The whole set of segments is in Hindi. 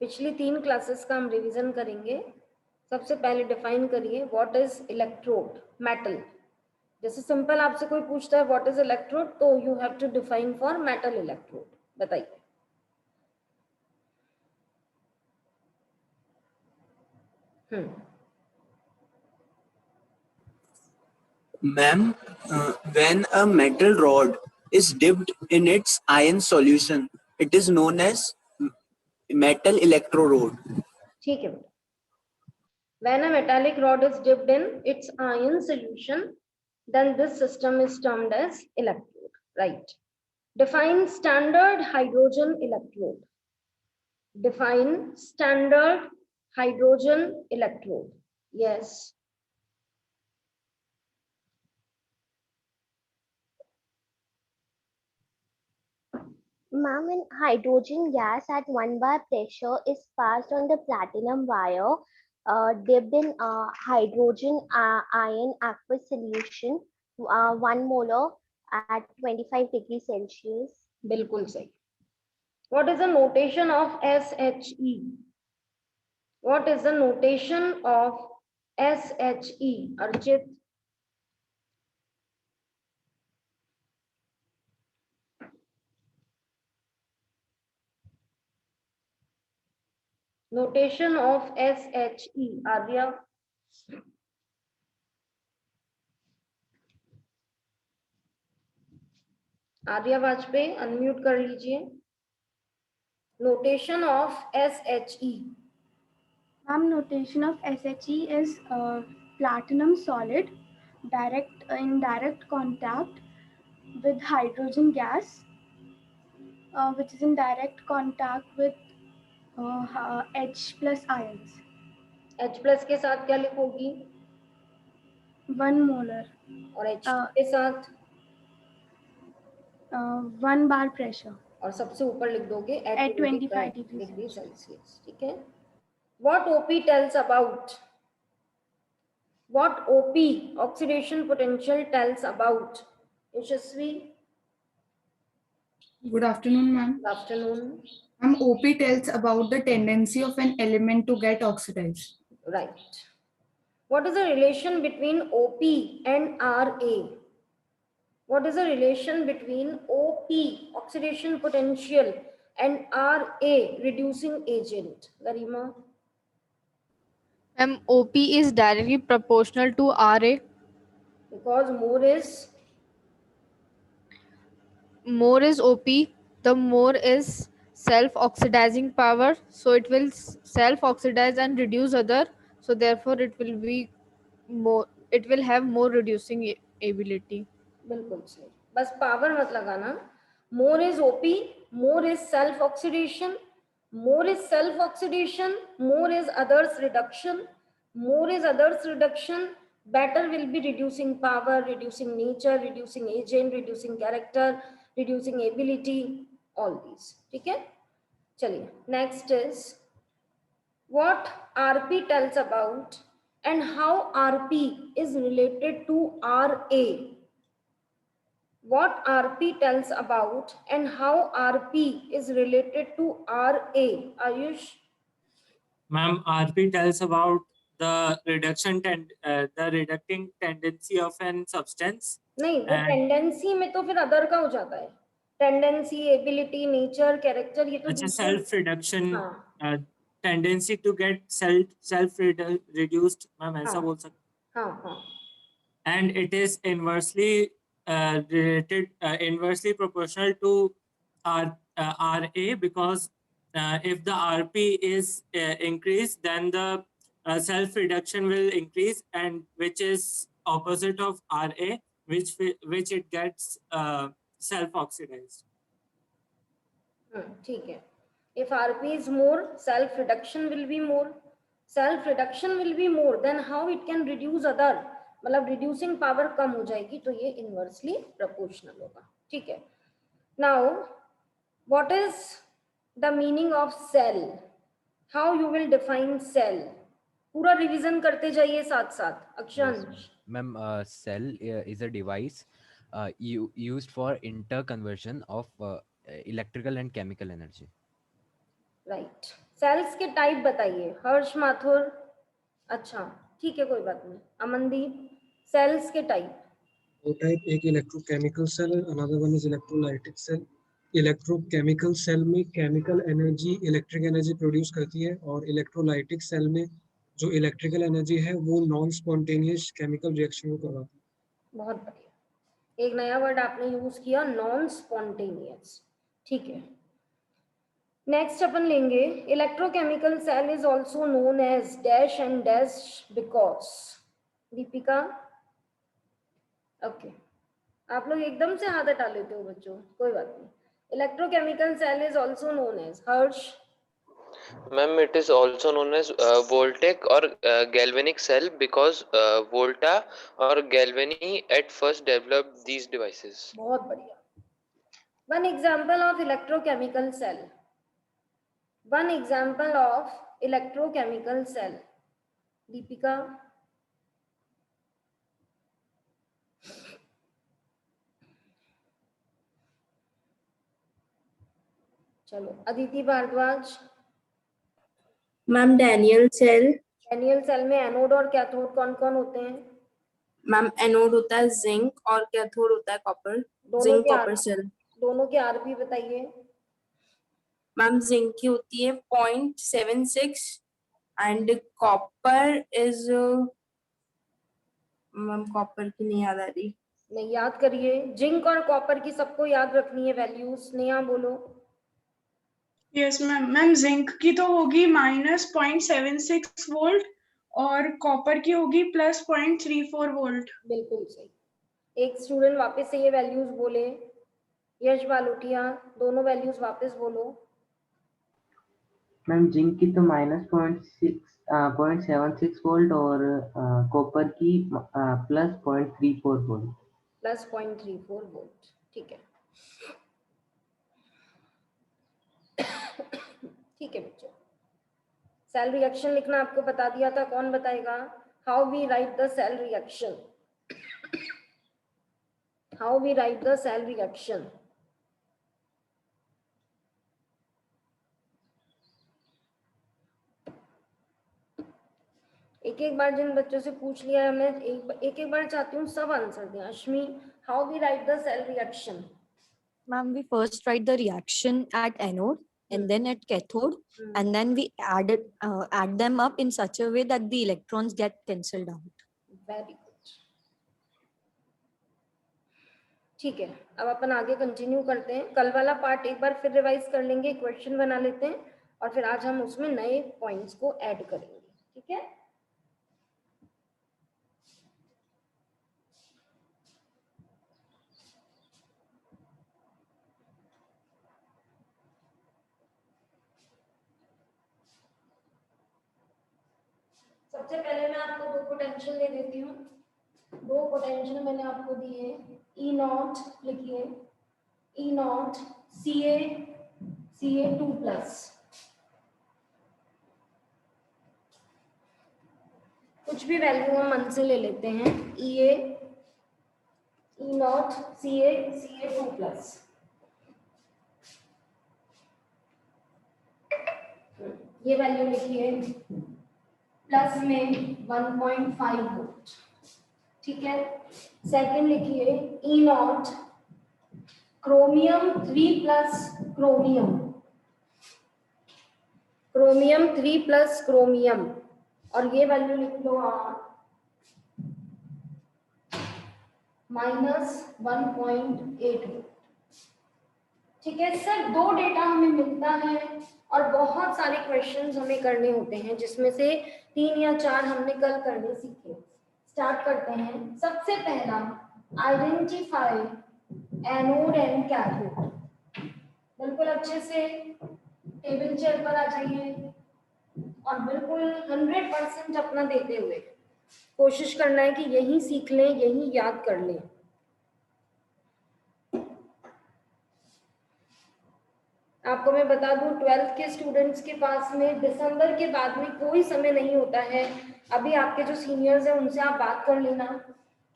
पिछली 3 क्लासेस का हम रिवीजन करेंगे। सबसे पहले डिफाइन करिए व्हाट इज इलेक्ट्रोड, मेटल। जैसे सिंपल आपसे कोई पूछता है व्हाट इज इलेक्ट्रोड, तो you have to define for metal electrode. बताइए। Ma'am, when a metal rod is dipped in its iron solution, it is known as metal electrode. ठीक है बेटा। When a metallic rod is dipped in its iron solution, then this system is termed as electrode. Right. Define standard hydrogen electrode. Define standard hydrogen electrode. Yes. Ma'am, when hydrogen gas at 1 bar pressure is passed on the platinum wire, dipped in hydrogen iron aqueous solution, 1 molar at 25 degrees Celsius. बिल्कुल सही। What is the notation of SHE? What is the notation of SHE? Archit. Notation of SHE. Arya. Arya Vajpayee unmute कर लीजिए। Notation of SHE. Ma'am, notation of SHE is platinum solid in direct contact with hydrogen gas, which is in direct contact with H plus ions. H plus के साथ क्या लिखोगी? 1 molar. और H के साथ 1 bar pressure. और सबसे ऊपर लिख दोगे At 25 degrees Celsius. ठीक है। What OP tells about? What OP, oxidation potential, tells about? Yashasvi. Good afternoon, ma'am. Good afternoon. Ma'am, OP tells about the tendency of an element to get oxidized. Right. What is the relation between OP and RA? What is the relation between OP, oxidation potential, and RA, reducing agent? Garima? OP is directly proportional to RA. Because more is OP, the more is self-oxidizing power. So it will self-oxidize and reduce other. So therefore it will be more. It will have more reducing ability. बिल्कुल सही। बस पावर मत लगाना। More is OP, more is self oxidation, more is self oxidation, more is others reduction, more is others reduction, better will be reducing power, reducing nature, reducing agent, reducing character, reducing ability, all these. ठीक है। चलिए next is what RP tells about and how RP is related to RA. What RP tells about and how RP is related to RA. Ayush? Ma'am, RP tells about the reducting tendency of an substance. नहीं, वो टेंडेंसी में तो फिर अदर का हो जाता है। टेंडेंसी, एबिलिटी, नेचर, कैरेक्टर, ये तो अच्छा, सेल्फ रिडक्शन, हाँ, tendency to get self reduced, ma'am ऐसा बोल सकते। हाँ हाँ। And it is inversely related, inversely proportional to RA, because if the RP is increased, then the self reduction will increase, and which is opposite of RA, which it gets self oxidized. ठीक है। If RP is more, self reduction will be more. Self reduction will be more, then how it can reduce other? मतलब reducing power कम हो जाएगी, तो ये inversely proportional होगा। ठीक है। Now, what is the meaning of cell? How you will define cell? पूरा रिवीजन करते जाइए साथ साथ। अक्षांश। Ma'am, cell is a device used for interconversion of electrical and chemical energy. Right. Cells के टाइप बताइए, हर्ष माथुर। अच्छा ठीक है, कोई बात नहीं। अमनदीप, सेल्स के टाइप। टाइप एक electrochemical cell, another one is electrolytic cell. Electrochemical cell में chemical energy electric energy produce करती है, और इलेक्ट्रोलाइटिक सेल में जो इलेक्ट्रिकल एनर्जी है वो नॉन स्पॉन्टेनियस केमिकल रिएक्शन को करवाती है। बहुत बढ़िया, एक नया वर्ड आपने यूज किया, नॉन स्पॉन्टेनियस। ठीक है, नेक्स्ट अपन लेंगे electrochemical cell is also known as dash and dash because. Deepika, okay आप लोग एकदम से हाथ हटा लेते हो बच्चों, कोई बात नहीं। Electrochemical cell is also known as, Harsh. Ma'am, it is also known as Voltaic or galvanic cell because Volta or Galvani at first developed these devices. बहुत बढ़िया। One example of electrochemical cell, one example of electrochemical cell. Deepika, चलो। Aditi Bhardwaj. Ma'am Daniell cell. Daniell cell में एनोड और कैथोड कौन कौन होते हैं? मैम एनोड होता है जिंक और कैथोड होता है कॉपर। Zinc copper cell. दोनों के आरपी बताइए। मैम जिंक की होती है 0.76 and copper is, ma'am copper की नहीं याद आ रही। नहीं याद करिए, जिंक और कॉपर की सबको याद रखनी है वैल्यूज। नेहा बोलो। Yes ma'am. मैम जिंक की तो होगी -0.76 वोल्ट और कॉपर की होगी +0.34 वोल्ट। बिल्कुल सही। एक स्टूडेंट वापस से ये वैल्यूज बोले, यश बालोटिया, दोनों वैल्यूज वापस बोलो। मैम जिंक की तो -0.76 वोल्ट और कॉपर की +0.34 वोल्ट। +0.34 वोल्ट, ठीक है। ठीक है बच्चों, सेल रिएक्शन लिखना आपको बता दिया था, कौन बताएगा? How we write the cell reaction, how we write the cell reaction. एक एक बार जिन बच्चों से पूछ लिया है हमने, एक बार चाहती हूँ सब आंसर दें। Ashmi, how we write the cell reaction? Ma'am, we first write the reaction at anode and then at cathode, and then we add them up in such a way that the electrons get cancelled out. Very good. ठीक है, अब अपन आगे कंटिन्यू करते हैं। कल वाला पार्ट एक बार फिर रिवाइज कर लेंगे, क्वेश्चन बना लेते हैं और फिर आज हम उसमें नए पॉइंट्स को ऐड करेंगे। ठीक है, सबसे पहले मैं आपको दो पोटेंशियल दे देती हूँ। दो पोटेंशियल मैंने आपको दिए, ई नॉट लिखिए, ई नॉट Ca2+, कुछ भी वैल्यू हम मन से ले लेते हैं, ई नॉट Ca2+, ये वैल्यू लिखिए प्लस में 1.5 वोल्ट। ठीक है, सेकंड लिखिए E naught chromium 3+ chromium, chromium 3+ chromium, और ये वैल्यू लिख लो आप -1.8 वोल्ट। ठीक है, सिर्फ दो डेटा हमें मिलता है और बहुत सारे क्वेश्चंस हमें करने होते हैं, जिसमें से 3 या 4 हमने कल करने सीखे। स्टार्ट करते हैं। सबसे पहला, आइडेंटिफाई एनोड एंड कैथोड। बिल्कुल अच्छे से टेबल चेयर पर आ जाइए और बिल्कुल 100% अपना देते हुए कोशिश करना है कि यही सीख लें, यही याद कर लें। आपको मैं बता दूं, 12th के स्टूडेंट्स के पास में दिसंबर के बाद में कोई समय नहीं होता है। अभी आपके जो सीनियर्स हैं उनसे आप बात कर लेना,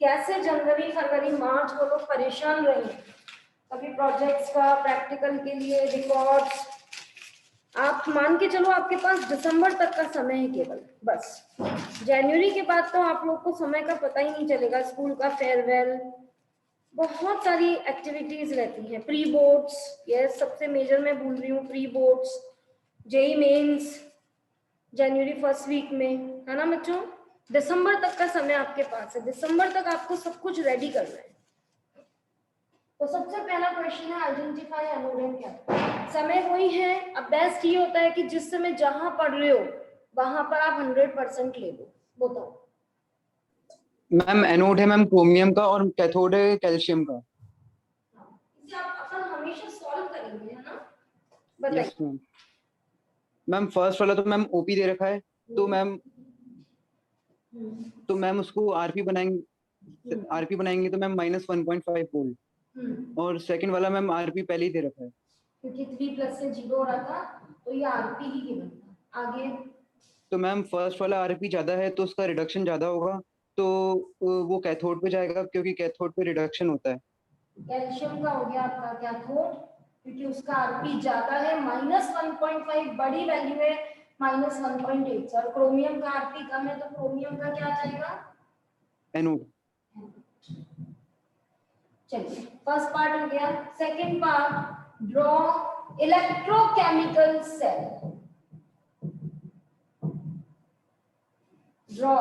कैसे जनवरी फरवरी मार्च वो लोग परेशान रहे हैं, कभी प्रोजेक्ट्स का, प्रैक्टिकल के लिए, रिकॉर्ड्स। आप मान के चलो आपके पास दिसंबर तक का समय है केवल, बस। जनवरी के बाद तो आप लोग को समय का पता ही नहीं चलेगा, स्कूल का फेयरवेल, बहुत सारी एक्टिविटीज रहती हैं, प्री बोर्ड्स, ये सबसे मेजर मैं भूल रही हूँ, प्री बोर्ड्स, जेई मेंस जनवरी फर्स्ट वीक में, है ना बच्चों। दिसंबर तक का समय आपके पास है, दिसंबर तक आपको सब कुछ रेडी करना है। तो सबसे पहला क्वेश्चन है आइडेंटिफाई एनोड एंड कैथोड। समय वही है, अब बेस्ट ये होता है कि जिस समय जहां पढ़ रहे हो वहां पर आप 100% ले लो। बताओ। मैम एनोड है मैम क्रोमियम का और कैथोड है कैल्शियम का। इसे आप अपन हमेशा सॉल्व करेंगे, है ना। बताइए। Yes ma'am. मैम फर्स्ट वाला तो मैम ओपी दे रखा है, तो मैम उसको आरपी बनाएंगे तो मैम -1.5 वोल्ट, और सेकंड वाला मैम आरपी पहले ही दे रखा है क्योंकि 3 प्लस से 0 हो रहा था तो ये आरपी ही गिवन था। आगे तो मैम फर्स्ट वाला आरपी ज्यादा है तो उसका रिडक्शन ज्यादा होगा, तो वो कैथोड पे जाएगा क्योंकि कैथोड पे रिडक्शन होता है। कैल्शियम का हो गया आपका कैथोड, क्योंकि उसका आरपी ज्यादा है, -1.5 बड़ी वैल्यू है, -1.8, और क्रोमियम का आरपी कम है तो क्रोमियम का क्या आ जाएगा, एनोड। चलिए फर्स्ट पार्ट हो गया। Second part, draw electrochemical cell. Draw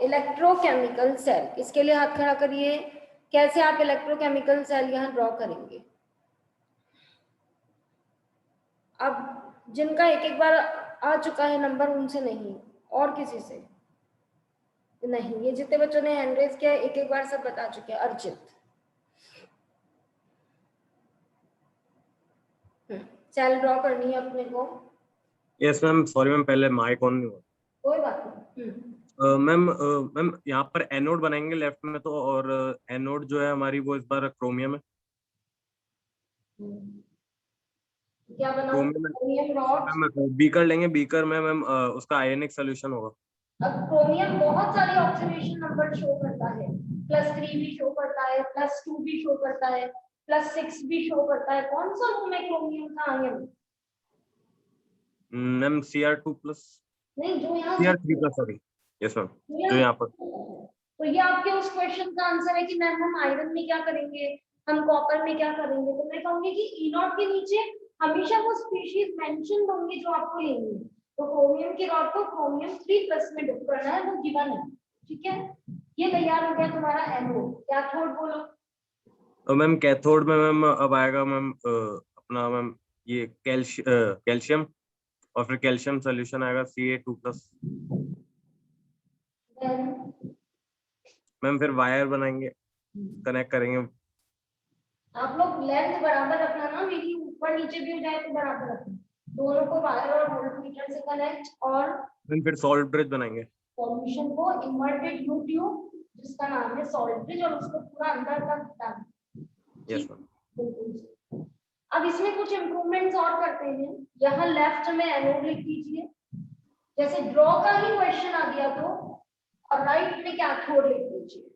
electrochemical cell, इसके लिए हाथ खड़ा करिए। कैसे आप इलेक्ट्रोकेमिकल सेल यहाँ ड्रॉ करेंगे। अब जिनका एक बार आ चुका है नंबर उनसे नहीं, और किसी से नहीं, ये जितने बच्चों ने हैंड रेज किया एक बार सब बता चुके हैं। अर्चित, सेल ड्रॉ करनी है अपने को। यस मैम, सॉरी मैम, पहले माइक ऑन नहीं हुआ। कोई बात नहीं। मैम यहाँ पर एनोड बनाएंगे लेफ्ट में तो, और एनोड जो है हमारी वो इस बार क्रोमियम है। क्या बनाओ? Chromium rod. मैम बीकर लेंगे, बीकर में मैम उसका आयनिक सॉल्यूशन होगा। अब क्रोमियम बहुत सारे ऑक्सीडेशन नंबर शो करता है, +3 भी शो करता है, +2 भी शो करता है, +6 भी शो करता है। कौन सा रूम है क्रोमियम का आयन? मैम Cr2+, नहीं, जो यहाँ Cr3+, सॉरी। यस मैम, जो यहाँ पर। तो ये आपके उस क्वेश्चन का आंसर है कि मैम हम आयरन में क्या करेंगे, हम कॉपर में क्या करेंगे। तो मैं कहूंगी कि E0 के नीचे हमेशा वो स्पीशीज मेंशन होंगे जो आपको लेनी है। तो क्रोमियम की रॉड को क्रोमियम 3+ में डिप करना है, वो गिवन है। ठीक है, ये तैयार हो गया तुम्हारा एनोड। कैथोड बोलो। तो मैम कैथोड में मैम अब आएगा मैम अपना मैम ये कैल्शियम, और फिर कैल्शियम सॉल्यूशन आएगा Ca2+। मैम फिर वायर बनाएंगे, कनेक्ट करेंगे। आप लोग लेंथ बराबर रखना ना, मेरी ऊपर नीचे भी हो जाए तो बराबर रखना। दोनों को वायर और वोल्टमीटर से कनेक्ट, और फिर सॉल्ट ब्रिज बनाएंगे। सॉल्यूशन को इन्वर्टेड यू ट्यूब जिसका नाम है सॉल्ट ब्रिज, और उसको पूरा अंदर तक डालना। Yes ma'am. अब इसमें कुछ इंप्रूवमेंट्स और करते हैं। यहाँ लेफ्ट में एनोड लिख दीजिए, जैसे ड्रॉ का ही क्वेश्चन आ गया तो, और राइट में कैथोड लिख दीजिए।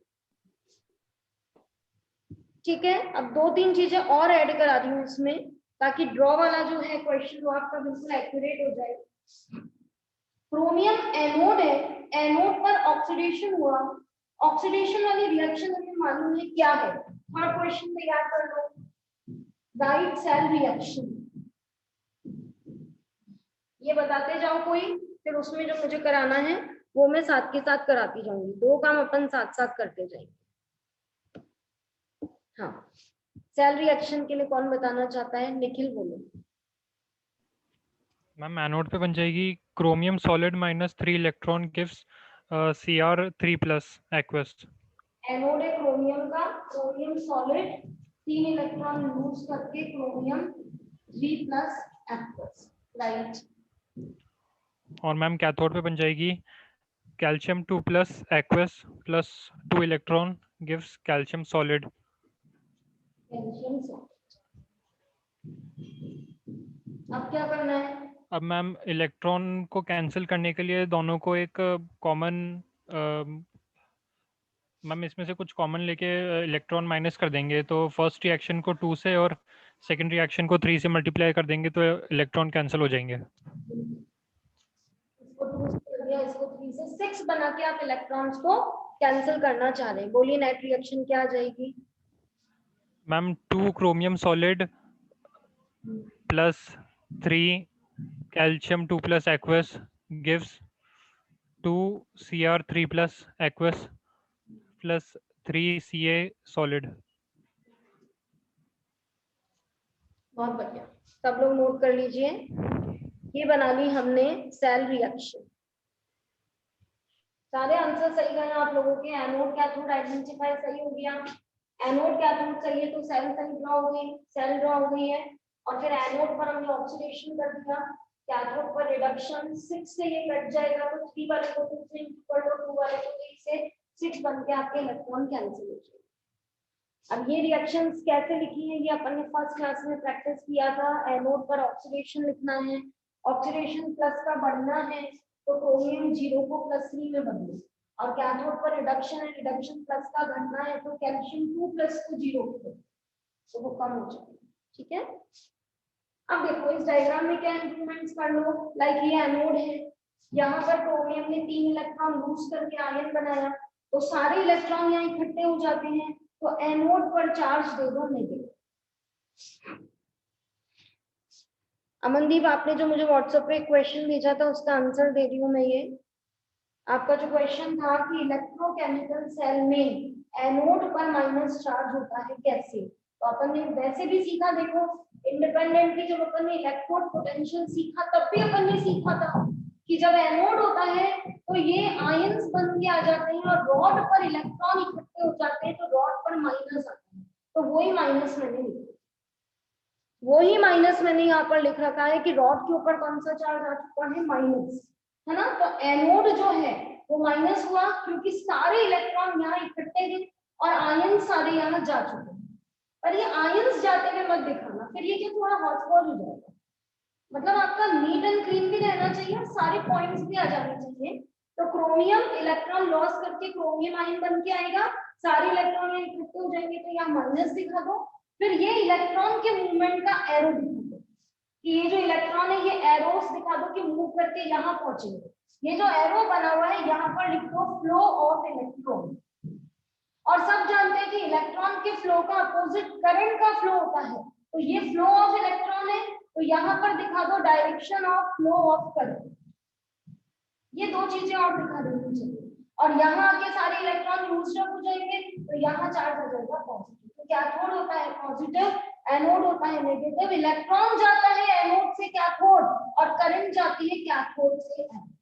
ठीक है, अब 2-3 चीजें और ऐड करा रही हूँ इसमें, ताकि ड्रॉ वाला जो है क्वेश्चन वो आपका बिल्कुल एक्यूरेट हो जाए। क्रोमियम एनोड है, एनोड पर ऑक्सीडेशन हुआ, ऑक्सीडेशन वाली रिएक्शन हमें मालूम है क्या है। थोड़ा क्वेश्चन तैयार कर लो, डाइड सेल रिएक्शन। ये बताते जाओ कोई, फिर उसमें जो मुझे कराना है वो मैं साथ के साथ कराती जाऊंगी। 2 काम अपन साथ साथ करते जाएंगे। हाँ, सेल रिएक्शन के लिए कौन बताना चाहता है? निखिल बोलो। मैम एनोड पे बन जाएगी chromium solid -3 electron gives Cr3+ aqueous. Anode है क्रोमियम का, क्रोमियम सॉलिड 3 इलेक्ट्रॉन लूज करके क्रोमियम 3+ एक्वस, राइट। और मैम कैथोड पे बन जाएगी calcium 2+ aqueous +2 electron gives calcium solid. Calcium solid. अब क्या करना है? अब मैम इलेक्ट्रॉन को कैंसिल करने के लिए दोनों को एक कॉमन, मैम इसमें से कुछ कॉमन लेके इलेक्ट्रॉन माइनस कर देंगे, तो फर्स्ट रिएक्शन को 2 से और सेकंड रिएक्शन को 3 से मल्टीप्लाई कर देंगे तो इलेक्ट्रॉन कैंसिल हो जाएंगे। इसको 2 से कर दिया, इसको 3 से 6 बना के आप इलेक्ट्रॉन्स को कैंसिल करना चाह रहे हैं। बोलिए नेट रिएक्शन क्या आ जाएगी? Ma'am 2 chromium solid plus 3 calcium 2 plus aqueous gives 2 Cr3 plus aqueous plus 3 Ca solid। बहुत बढ़िया, सब लोग नोट कर लीजिए। ये बना ली हमने सेल रिएक्शन। सारे आंसर सही गए आप लोगों के। एनोड कैथोड आइडेंटिफाई सही हो गया, एनोड कैथोड चाहिए तो सेल सही ड्रॉ हो गई, सेल ड्रॉ हो गई है। और फिर एनोड पर हमने ऑक्सीडेशन कर दिया, कैथोड पर रिडक्शन। 6 से ये कट जाएगा तो 3 वाले को 2 से इक्वल टू 2 वाले को 3 से 6 बन के आपके इलेक्ट्रॉन कैंसिल हो जाएंगे। अब ये रिएक्शंस कैसे लिखी है, ये अपन ने फर्स्ट क्लास में प्रैक्टिस किया था। एनोड पर ऑक्सीडेशन लिखना है, ऑक्सीडेशन प्लस का बढ़ना है तो क्रोमियम 0 को +3 में बदलो, और कैथोड पर रिडक्शन है, रिडक्शन प्लस का घटना है तो कैल्शियम 2 प्लस को 0 को बदलो, तो वो कम हो जाएगा। ठीक है, अब देखो इस डायग्राम में क्या इंप्रूवमेंट्स कर लो। लाइक ये एनोड है, यहाँ पर क्रोमियम ने 3 इलेक्ट्रॉन लूज करके आयन बनाया, तो सारे इलेक्ट्रॉन यहाँ इकट्ठे हो जाते हैं, तो एनोड पर चार्ज दे दो नेगेटिव। अमनदीप, आपने जो मुझे व्हाट्सएप पे क्वेश्चन भेजा था उसका आंसर दे रही हूँ मैं। ये आपका जो क्वेश्चन था कि इलेक्ट्रोकेमिकल सेल में एनोड पर माइनस चार्ज होता है कैसे, तो अपन ने वैसे भी सीखा। देखो इंडिपेंडेंटली जब अपन ने इलेक्ट्रोड पोटेंशियल सीखा तब भी अपन ने सीखा था कि जब एनोड होता है तो ये आयंस बन के आ जाते हैं और रॉड पर इलेक्ट्रॉन इकट्ठे हो जाते हैं, तो रॉड पर माइनस आता है, तो वही माइनस मैंने लिखा, वही माइनस मैंने यहाँ पर लिख रखा है कि रॉड के ऊपर कौन सा चार्ज आ चुका है, माइनस, है ना। तो एनोड जो है वो माइनस हुआ क्योंकि सारे इलेक्ट्रॉन यहाँ इकट्ठे थे और आयन सारे यहाँ जा चुके हैं। पर ये आयंस जाते हुए मत दिखाना, फिर ये जो थोड़ा हॉटस्पॉट हो जाएगा। मतलब आपका नीट एंड क्लीन भी रहना चाहिए, सारे पॉइंट्स भी आ जाने चाहिए। तो क्रोमियम इलेक्ट्रॉन लॉस करके क्रोमियम आयन बन के आएगा, सारे इलेक्ट्रॉन यहाँ इकट्ठे हो जाएंगे, तो यहाँ माइनस दिखा दो। फिर ये इलेक्ट्रॉन के मूवमेंट का एरो दिखा दो कि ये जो इलेक्ट्रॉन है ये एरोस दिखा दो कि मूव करके यहाँ पहुंचेंगे। ये जो एरो बना हुआ है यहाँ पर लिखो फ्लो ऑफ इलेक्ट्रॉन, और सब जानते हैं कि इलेक्ट्रॉन के फ्लो का अपोजिट करंट का फ्लो होता है, तो ये फ्लो ऑफ इलेक्ट्रॉन है, तो यहाँ पर दिखा दो direction of flow of current. ये दो चीजें और दिखा देनी चाहिए, और यहाँ आके सारे इलेक्ट्रॉन यूज्ड अप हो जाएंगे, तो यहाँ चार्ज हो जाएगा पॉजिटिव। तो कैथोड होता है पॉजिटिव, एनोड होता है नेगेटिव। इलेक्ट्रॉन जाता है एनोड से कैथोड और करंट जाती है कैथोड से एनोड।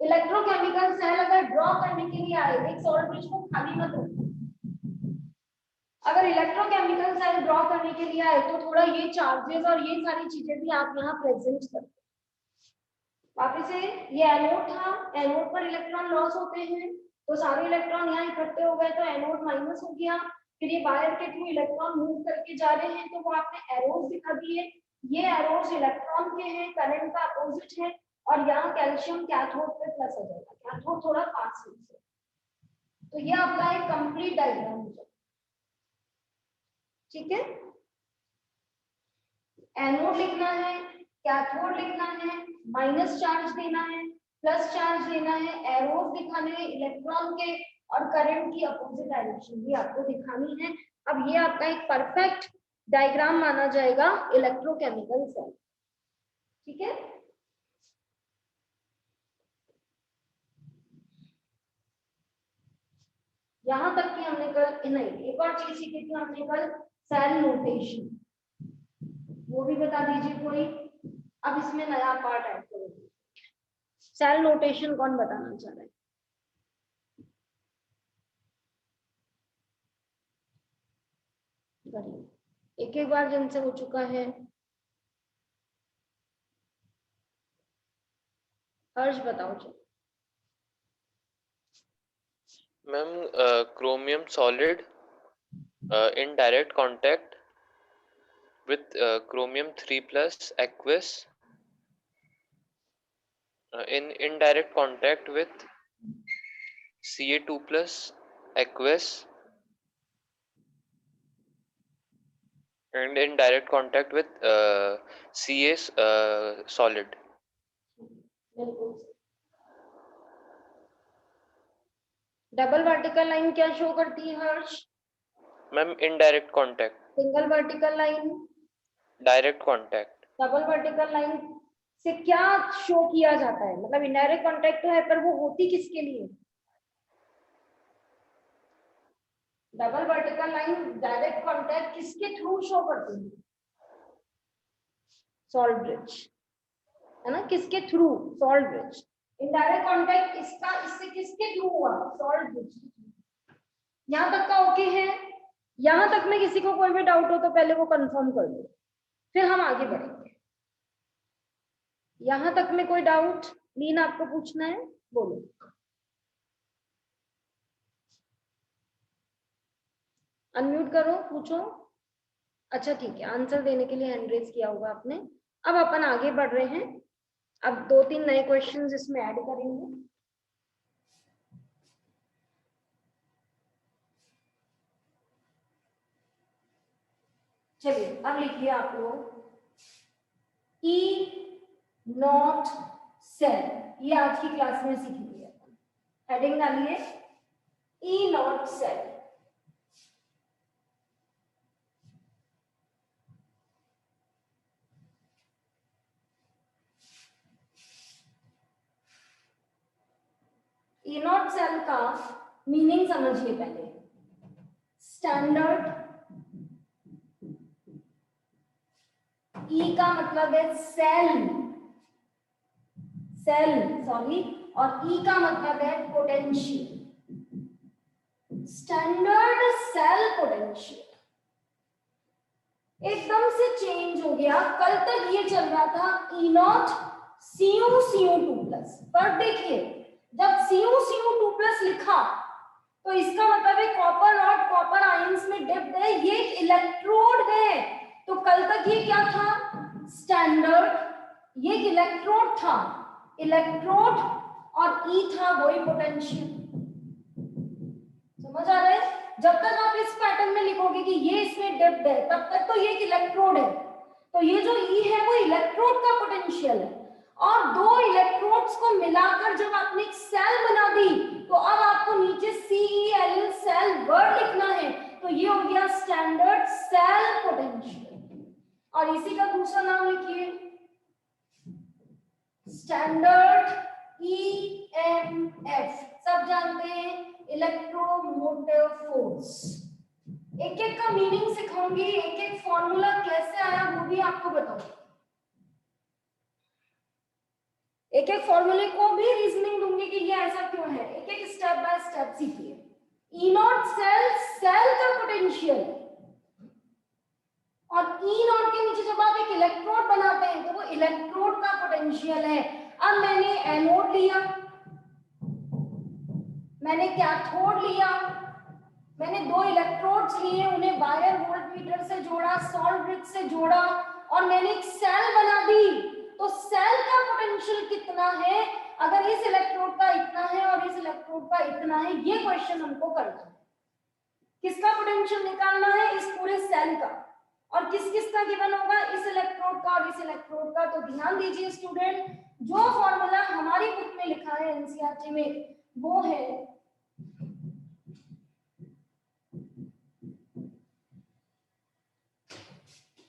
इलेक्ट्रोकेमिकल सेल अगर ड्रॉ करने के लिए आए, एक सॉल्ट ब्रिज को खाली मत रखो। अगर इलेक्ट्रोकेमिकल सेल ड्रॉ करने के लिए आए तो थोड़ा ये चार्जेस और ये सारी चीजें भी आप यहाँ प्रेजेंट करते। वापस से ये एनोड था, एनोड पर इलेक्ट्रॉन लॉस होते हैं, तो सारे इलेक्ट्रॉन यहाँ इकट्ठे हो गए तो एनोड माइनस हो गया। फिर ये वायर के थ्रू इलेक्ट्रॉन मूव करके जा रहे हैं, तो वो आपने एरोस दिखा दिए। ये एरोस इलेक्ट्रॉन के हैं, करंट का अपोजिट है, और यहाँ कैल्शियम कैथोड पे प्लस हो जाएगा, कैथोड थोड़ा पास है। तो ये आपका एक कंप्लीट डायग्राम हो जाएगा। ठीक है, एनोड लिखना है, कैथोड लिखना है, माइनस चार्ज देना है, प्लस चार्ज देना है, एरोस दिखाने हैं इलेक्ट्रॉन के, और करंट की अपोजिट डायरेक्शन भी आपको दिखानी है। अब ये आपका एक परफेक्ट डायग्राम माना जाएगा इलेक्ट्रोकेमिकल सेल। ठीक है, यहां तक कि हमने कल नहीं, एक और चीज सीखी थी हमने कल, सेल नोटेशन, वो भी बता दीजिए कोई। अब इसमें नया पार्ट ऐड करेंगे। सेल नोटेशन कौन बताना चाह रहा है? एक एक बार जिनसे हो चुका है। हर्ष बताओ। चलो ma'am, chromium solid in direct contact with chromium 3 plus aqueous in indirect contact with Ca2 plus aqueous and in direct contact with Ca solid. बिल्कुल। डबल वर्टिकल लाइन क्या शो करती है Harsh? Ma'am indirect contact. Single vertical line direct contact. Double vertical line से क्या शो किया जाता है? मतलब इनडायरेक्ट कांटेक्ट तो है पर वो होती किसके लिए? Double vertical line direct contact किसके थ्रू शो करती है? सॉल्ट ब्रिज, है ना? किसके through? Salt bridge. Indirect contact इसका इससे किसके थ्रू हुआ? Salt bridge. यहाँ तक का ओके है? यहाँ तक में किसी को कोई भी डाउट हो तो पहले वो कंफर्म कर दो, फिर हम आगे बढ़ेंगे। यहाँ तक में कोई डाउट? लीन आपको पूछना है, बोलो। अनम्यूट करो, पूछो। अच्छा ठीक है, आंसर देने के लिए हैंड रेज किया होगा आपने। अब अपन आगे बढ़ रहे हैं। अब 2-3 नए क्वेश्चंस इसमें ऐड करेंगे। चलिए अब लिखिए आप लोग ई नॉट सेल। ये आज की क्लास में सीखेंगे अपन। हेडिंग डालिए E naught cell. E naught cell का मीनिंग समझिए पहले। स्टैंडर्ड, ई का मतलब है सेल, सॉरी, और ई का मतलब है पोटेंशियल। स्टैंडर्ड सेल पोटेंशियल एकदम से चेंज हो गया। कल तक ये चल रहा था ई नॉट Cu2+, पर देखिए जब Cu2+ लिखा तो इसका मतलब है कॉपर रॉड कॉपर आयंस में डिप्ड है, ये इलेक्ट्रोड है। तो कल तक ये क्या था? स्टैंडर्ड, ये इलेक्ट्रोड था, इलेक्ट्रोड, और ई था वही पोटेंशियल। समझ आ रहा है? जब तक आप इस पैटर्न में लिखोगे कि ये इसमें डिप्ड है तब तक तो ये इलेक्ट्रोड है। तो ये जो ई है वो इलेक्ट्रोड का पोटेंशियल है, और दो इलेक्ट्रोड्स को मिलाकर जब आपने एक सेल बना दी तो अब आपको नीचे CEL सेल वर्ड लिखना है। तो ये हो गया स्टैंडर्ड सेल पोटेंशियल। और इसी का दूसरा नाम लिखिए स्टैंडर्ड EMF। सब जानते हैं इलेक्ट्रोमोटिव फोर्स। एक एक का मीनिंग सिखाऊंगी, एक एक फॉर्मूला कैसे आया वो भी आपको बताऊंगी। एक एक फॉर्मूले को भी रीजनिंग दूंगी कि ये ऐसा क्यों है। एक एक स्टेप बाय स्टेप सीखिए। ई नॉट सेल, सेल का पोटेंशियल, और ई नॉट के नीचे जब आप एक इलेक्ट्रोड बनाते हैं तो वो इलेक्ट्रोड का पोटेंशियल है। अब मैंने एनोड लिया, मैंने कैथोड लिया, मैंने दो इलेक्ट्रोड्स लिए, उन्हें वायर वोल्टमीटर से जोड़ा, सॉल्ट ब्रिज से जोड़ा, और मैंने एक सेल बना दी। तो सेल का पोटेंशियल कितना है? अगर इस इलेक्ट्रोड का इतना है और इस इलेक्ट्रोड का इतना है, ये क्वेश्चन हमको करना है। किसका पोटेंशियल निकालना है? इस पूरे सेल का। और किस किस का गिवन होगा? इस इलेक्ट्रोड का और इस इलेक्ट्रोड का। तो ध्यान दीजिए स्टूडेंट, जो फॉर्मूला हमारी बुक में लिखा है एनसीईआरटी में वो है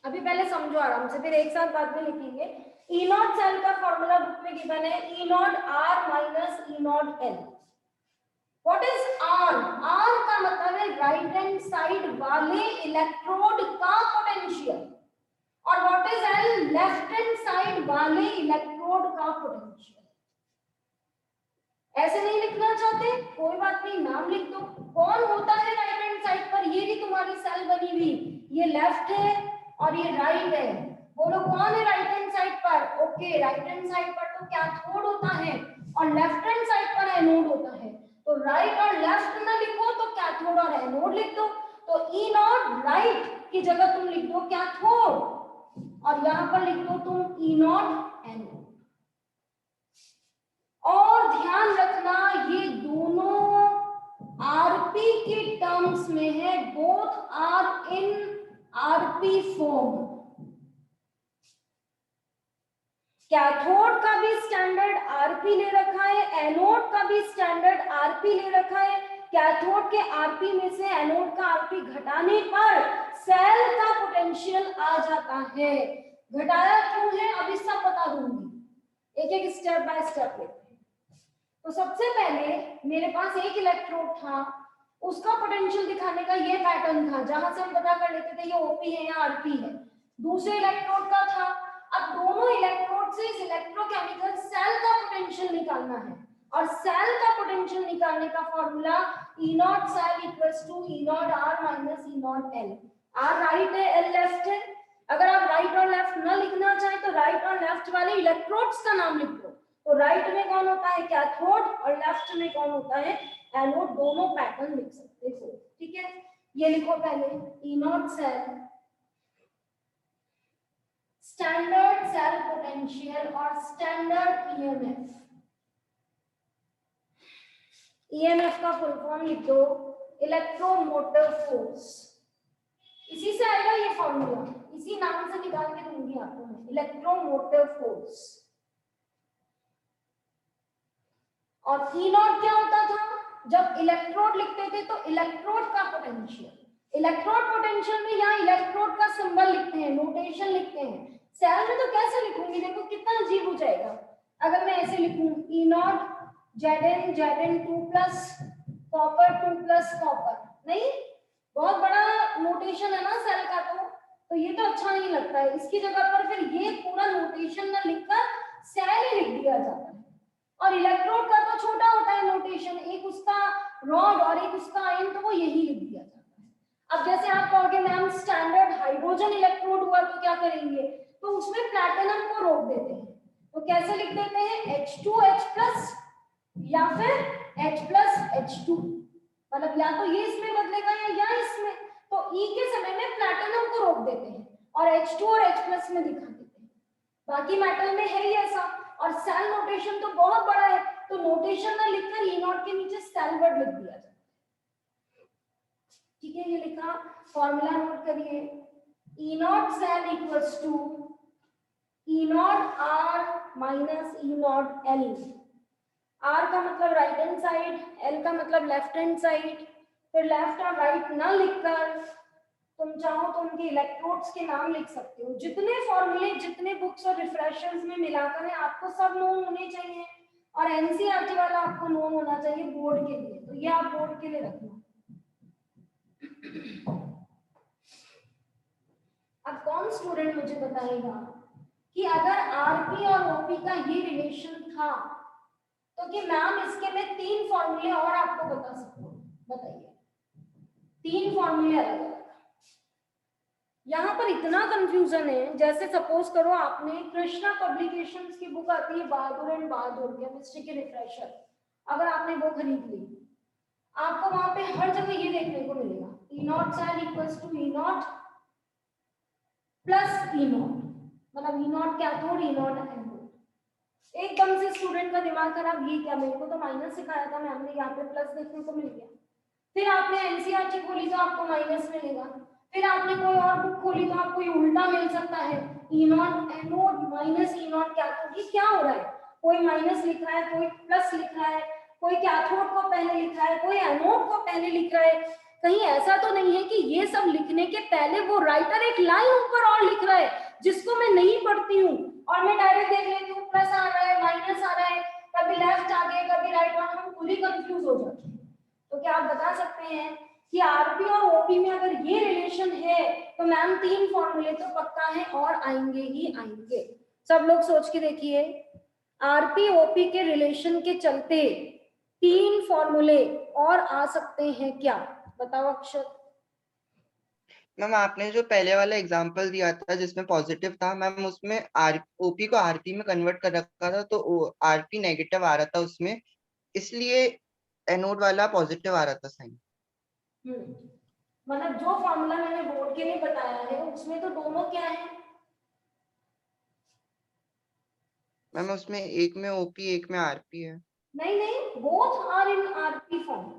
अभी पहले समझो आराम से, फिर एक साथ बाद में लिखेंगे। ई नॉट सेल का फॉर्मूला बुक में गिवन है E naught R minus E naught L। What is R? R का मतलब है राइट हैंड साइड वाले इलेक्ट्रोड का पोटेंशियल, और what is L? Left hand side वाले इलेक्ट्रोड का पोटेंशियल। ऐसे नहीं लिखना चाहते? कोई बात नहीं, नाम लिख दो। कौन होता है राइट हैंड साइड पर? ये भी तुम्हारी सेल बनी हुई, ये लेफ्ट है और ये राइट है। बोलो कौन है राइट हैंड साइड पर? ओके, राइट हैंड साइड पर तो कैथोड होता है और लेफ्ट हैंड साइड पर एनोड होता है। तो राइट और लेफ्ट ना लिखो तो कैथोड और एनोड लिख दो। तो ई नॉट राइट की जगह तुम लिख दो कैथोड, और यहां पर लिख दो तुम ई नॉट एनोड। और ध्यान रखना ये दोनों आरपी के टर्म्स में है, both are in RP RP form. Cathode का भी स्टैंडर्ड आरपी ले रखा है, एनोड का भी स्टैंडर्ड आरपी ले रखा है। कैथोड के आरपी में से एनोड का आरपी घटाने पर सेल का पोटेंशियल आ जाता है। घटाया क्यों है अभी सब बता दूंगी, एक एक स्टेप बाय स्टेप लेते हैं। तो सबसे पहले मेरे पास एक इलेक्ट्रोड था, उसका पोटेंशियल दिखाने का ये पैटर्न था, जहां से हम पता कर लेते थे ये ओपी है या आरपी है। दूसरे इलेक्ट्रोड का था, अब दोनों इलेक्ट्रोड से इस इलेक्ट्रोकेमिकल सेल का पोटेंशियल निकालना है, और सेल का पोटेंशियल निकालने का formula E naught cell equals to E naught R minus E naught L। R right है, L लेफ्ट है। अगर आप राइट और लेफ्ट न लिखना चाहें तो राइट और लेफ्ट वाले इलेक्ट्रोड्स का नाम लिख दो। तो राइट में कौन होता है कैथोड और लेफ्ट में कौन होता है एनोड, दोनों पैटर्न लिख सकते हो। ठीक है, ये लिखो पहले E naught cell standard cell potential और स्टैंडर्ड ईएमएफ। ईएमएफ का फुल फॉर्म लिख दो इलेक्ट्रोमोटिव फोर्स। इसी से आएगा ये फॉर्मूला, इसी नाम से निकाल के दूंगी आपको मैं, इलेक्ट्रोमोटिव फोर्स। और ई नॉट क्या होता था, जब इलेक्ट्रोड लिखते थे तो इलेक्ट्रोड का पोटेंशियल, इलेक्ट्रोड पोटेंशियल में यहाँ इलेक्ट्रोड का सिंबल लिखते हैं, नोटेशन लिखते हैं। सेल में तो कैसे लिखूंगी, देखो कितना अजीब हो जाएगा। अगर मैं ऐसे लिखूं E naught Zn 2 plus copper 2 plus copper, नहीं बहुत बड़ा नोटेशन है ना सेल का, तो ये तो अच्छा नहीं लगता है। इसकी जगह पर फिर ये पूरा नोटेशन ना लिखकर सेल ही लिख दिया जाता है। और इलेक्ट्रोड का तो छोटा होता है नोटेशन, एक उसका रॉड और एक उसका आयन, तो वो यही लिख दिया जाता है। अब जैसे आप कहोगे मैम स्टैंडर्ड हाइड्रोजन इलेक्ट्रोड हुआ तो क्या करेंगे, तो उसमें प्लैटिनम को रोक देते हैं। तो कैसे लिख देते हैं H2H+ या फिर H+H2, मतलब या तो ये इसमें बदलेगा या इसमें। तो E के समय में प्लैटिनम को रोक देते हैं और H2 और H+ में दिखा देते हैं। बाकी मेटल में है ही ऐसा। और सेल नोटेशन तो बहुत बड़ा है, तो नोटेशन ना लिखकर E नॉट के नीचे सेल वर्ड लिख दिया जाता है। ठीक है, ये लिखा, फॉर्मूला नोट करिए E naught cell equals to E naught R minus E naught L। R का मतलब राइट हैंड साइड, L का मतलब लेफ्ट हैंड साइड। फिर लेफ्ट और राइट ना लिखकर तुम चाहो तो उनके इलेक्ट्रोड्स के नाम लिख सकते हो। जितने फॉर्मूले जितने बुक्स और रिफ्रेशर्स में मिलाकर है आपको सब नोन होने चाहिए, और एनसीईआरटी वाला आपको नोन होना चाहिए बोर्ड के लिए, तो ये आप बोर्ड के लिए रखना। अब कौन स्टूडेंट मुझे बताएगा कि अगर आरपी और ओपी का ये रिलेशन था तो कि मैम इसके मैं 3 फॉर्मूले और आपको बता सकता हूँ, बताइए 3 फॉर्मूले अलग अलग। यहाँ पर इतना कंफ्यूजन है, जैसे सपोज करो आपने कृष्णा पब्लिकेशंस की बुक आती है बहादुर एंड बहादुर केमिस्ट्री के रिफ्रेशर, अगर आपने वो खरीद ली, आपको वहां पे हर जगह ये देखने को मिलेगा E naught cell equals to E naught plus E naught, मतलब E naught cathode E naught anode. एकदम से स्टूडेंट का दिमाग खराब, ये क्या, मेरे को तो माइनस सिखाया था मैम ने, यहाँ पे प्लस देखने को मिल गया। फिर आपने एनसीईआरटी खोली तो आपको माइनस मिलेगा, फिर आपने कोई और बुक खोली तो आपको ये उल्टा मिल सकता है, E naught anode minus E naught cathode. ये क्या हो रहा है, कोई माइनस लिख रहा है, कोई प्लस लिख रहा है, कोई कैथोड को पहले लिख रहा है, कोई एनोड को पहले लिख रहा है। कहीं ऐसा तो नहीं है कि ये सब लिखने के पहले वो राइटर एक लाइन ऊपर और लिख रहा है जिसको मैं नहीं पढ़ती हूँ और मैं डायरेक्ट देख लेती हूँ प्लस आ रहा है माइनस आ रहा है, कभी लेफ्ट आ गए कभी राइट, और हम पूरी कंफ्यूज हो जाते हैं। तो क्या आप बता सकते हैं कि आरपी और ओपी में अगर ये रिलेशन है तो मैम 3 फॉर्मूले तो पक्का है और आएंगे ही आएंगे। सब लोग सोच के देखिए, आरपी ओपी के रिलेशन के चलते 3 फॉर्मूले और आ सकते हैं क्या, बताओ अक्षर। मैम आपने जो पहले वाला एग्जांपल दिया था जिसमें पॉजिटिव था मैम, उसमें ओपी को आरपी में कन्वर्ट कर रखा था तो आरपी नेगेटिव आ रहा था उसमें, इसलिए एनोड वाला पॉजिटिव आ रहा था साइन। मतलब जो फॉर्मूला मैंने बोर्ड के लिए बताया है उसमें तो दोनों क्या है मैम, उसमें एक में ओपी एक में आरपी है। नहीं, both are in RP form,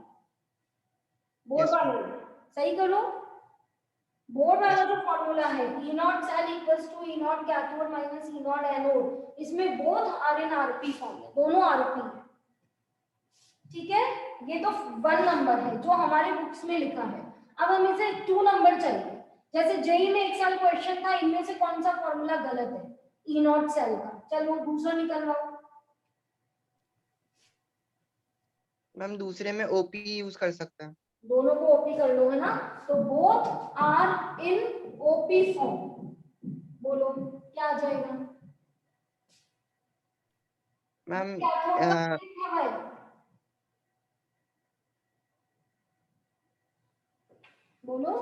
both are सही करो, बोर्ड वाला जो फॉर्मूला है E naught cell equals to E naught cathode minus E naught anode, इसमें both are in RP form है, दोनों आरपी है, ठीक है। ये तो 1 नंबर है जो हमारी बुक्स में लिखा है। अब हम इसे 2 नंबर चाहिए। जैसे जेई में एक साल क्वेश्चन था, इनमें से कौन सा फॉर्मूला गलत है ई नॉट सेल का, चलो दूसरा निकलवाओ। मैम दूसरे में ओपी यूज कर सकते हैं। दोनों को ओपी कर लो, है ना, तो both are in OP form, बोलो क्या आ जाएगा। मैम बोलो।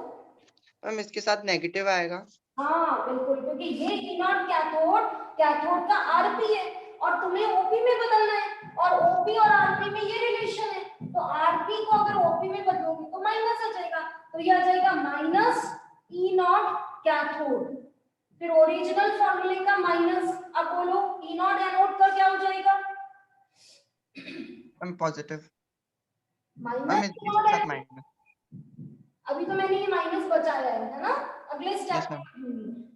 मैम इसके साथ नेगेटिव आएगा। हाँ बिल्कुल, क्योंकि ये ई नॉट कैथोड का आरपी है और तुम्हें ओपी में बदलना है, और ओपी और आरपी में ये रिलेशन है, तो आरपी को अगर ओपी में बदलोगे तो माइनस आ जाएगा, तो ये आ जाएगा माइनस ई नॉट कैथोड, फिर ओरिजिनल फॉर्मूले का माइनस। अब बोलो ई नॉट एनोड का क्या हो जाएगा। Ma'am positive. माइनस, अभी तो मैंने ये माइनस बचाया है ना, अगले स्टेप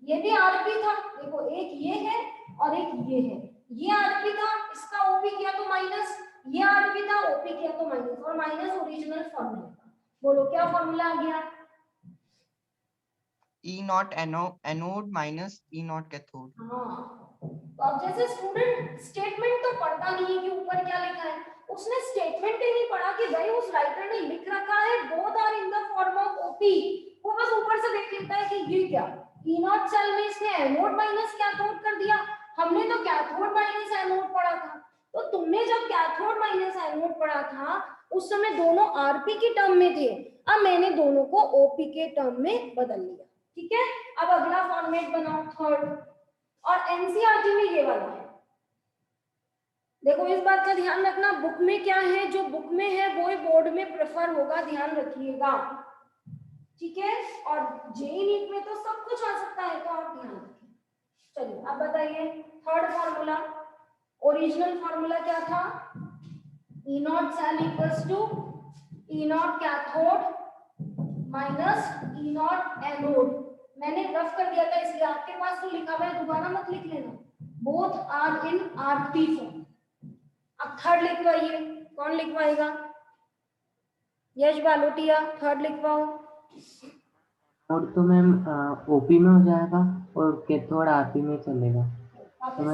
ये भी आरपी था, देखो एक ये है और एक ये है, ये आरपी था, इसका ओपी किया तो माइनस, ये आरपी था, ओपी किया तो माइनस, और माइनस ओरिजिनल फॉर्मूला का। बोलो क्या फॉर्मूला आ गया। E naught anode minus E naught cathode. हाँ, तो अब जैसे स्टूडेंट स्टेटमेंट तो पढ़ता नहीं है कि ऊपर क्या लिखा है, उसने स्टेटमेंट ही नहीं पढ़ा कि भाई उस राइटर ने लिख रखा है both are in the form of OP, वो बस ऊपर से देख लेता है कि ये क्या, ई नॉट सेल में इसने एनोड माइनस कैथोड कर दिया, हमने तो कैथोड माइनस एनोड पढ़ा था। तो तुमने जब कैथोड माइनस एनोड पढ़ा था उस समय दोनों आरपी के टर्म में थे, अब मैंने दोनों को ओपी के टर्म में बदल लिया, ठीक है। अब अगला फॉर्मेट बनाओ थर्ड, और एनसीईआरटी में ये वाला है। देखो इस बात का ध्यान रखना, बुक में क्या है, जो बुक में है वो ही बोर्ड में प्रेफर होगा, ध्यान रखिएगा, ठीक है। और जेई नीट में तो सब कुछ आ सकता है, तो आप ध्यान रखिए। चलिए अब बताइए थर्ड फॉर्मूला, ओरिजिनल फॉर्मूला क्या था, E naught cell equals to E naught cathode minus E naught anode. मैंने रफ कर दिया था इसलिए आपके पास तो लिखा हुआ है, दोबारा मत लिख लेना, both are in RP form. अब थर्ड लिखवाइए, कौन लिखवाएगा, यश बालोटिया, थर्ड लिखवाओ। और तो मैम ओपी में हो जाएगा और कैथोड आरपी में चलेगा, तो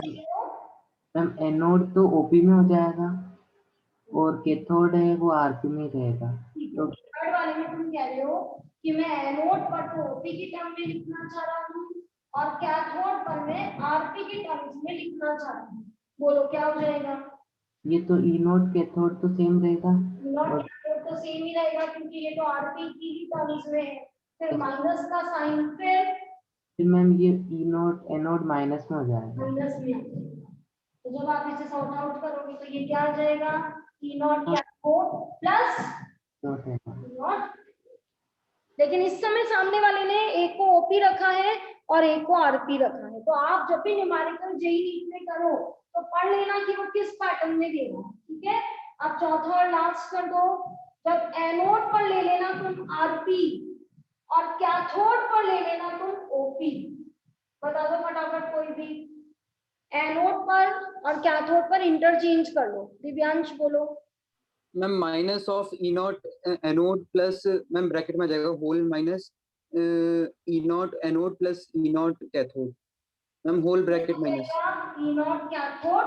मैम एनोड तो ओपी में हो जाएगा और कैथोड है वो आरपी में रहेगा। तो थर्ड वाले में तुम कह रहे हो कि मैं एनोड पर तो ओपी की टर्म में लिखना चाह रहा हूँ और कैथोड पर मैं आरपी की टर्म्स में लिखना चाह रहा हूँ, बोलो क्या हो जाएगा। ये तो ई नोट कैथोड तो सेम रहेगा, नॉट कैथोड तो सेम ही रहेगा क्योंकि ये तो आरपी की ही टर्म्स में है, फिर माइनस का साइन, फिर मैम ये ई नोट एनोड माइनस में हो जाएगा, माइनस में आ जाएगा। तो जब आप इसे सॉर्ट आउट करोगे तो ये क्या आ जाएगा, ई नॉट कैथोड प्लस नॉट। लेकिन इस समय सामने वाले ने एक को ओपी रखा है और एक को आरपी रखा है, तो आप जब भी न्यूमेरिकल जेई नीट में करो तो पढ़ लेना कि वो किस पैटर्न में दे रहा है, ठीक है। अब चौथा और लास्ट कर दो, जब एनोड पर ले लेना तुम आरपी और कैथोड पर ले लेना तुम ओपी, बता दो फटाफट कोई भी, एनोड पर और कैथोड पर इंटरचेंज कर लो। दिव्यांश बोलो। Ma'am minus of E naught anode plus, ma'am bracket में जाएगा whole minus E naught anode plus E naught cathode, ma'am whole bracket minus E naught cathode,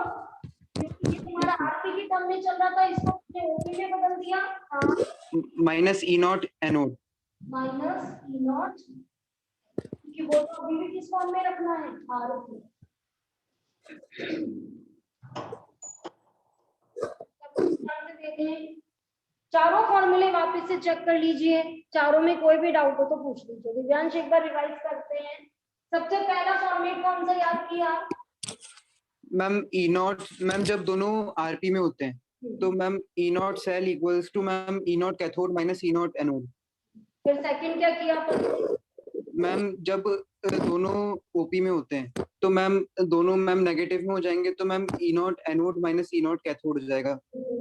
क्योंकि तुम्हारा आरपी की टर्म में चल रहा था, इसको तुमने ओपी में बदल दिया, minus E naught anode, minus E not, क्योंकि वो तो अभी भी किस फॉर्म में रखना है, आरपी। चारों फॉर्मूले वापस से चेक कर लीजिए, चारों में कोई भी डाउट हो तो पूछ लीजिए। दिव्यांश एक बार रिवाइज करते हैं। सबसे पहला फॉर्मेट कौन सा याद किया, मैम ई नॉट, मैम जब दोनों आरपी में होते हैं तो ma'am E naught cell equals to ma'am E naught cathode minus E naught anode. फिर सेकंड क्या किया, मैम जब दोनों ओपी में होते हैं तो मैम दोनों मैम नेगेटिव में हो जाएंगे, तो ma'am E naught anode minus E naught cathode हो जाएगा।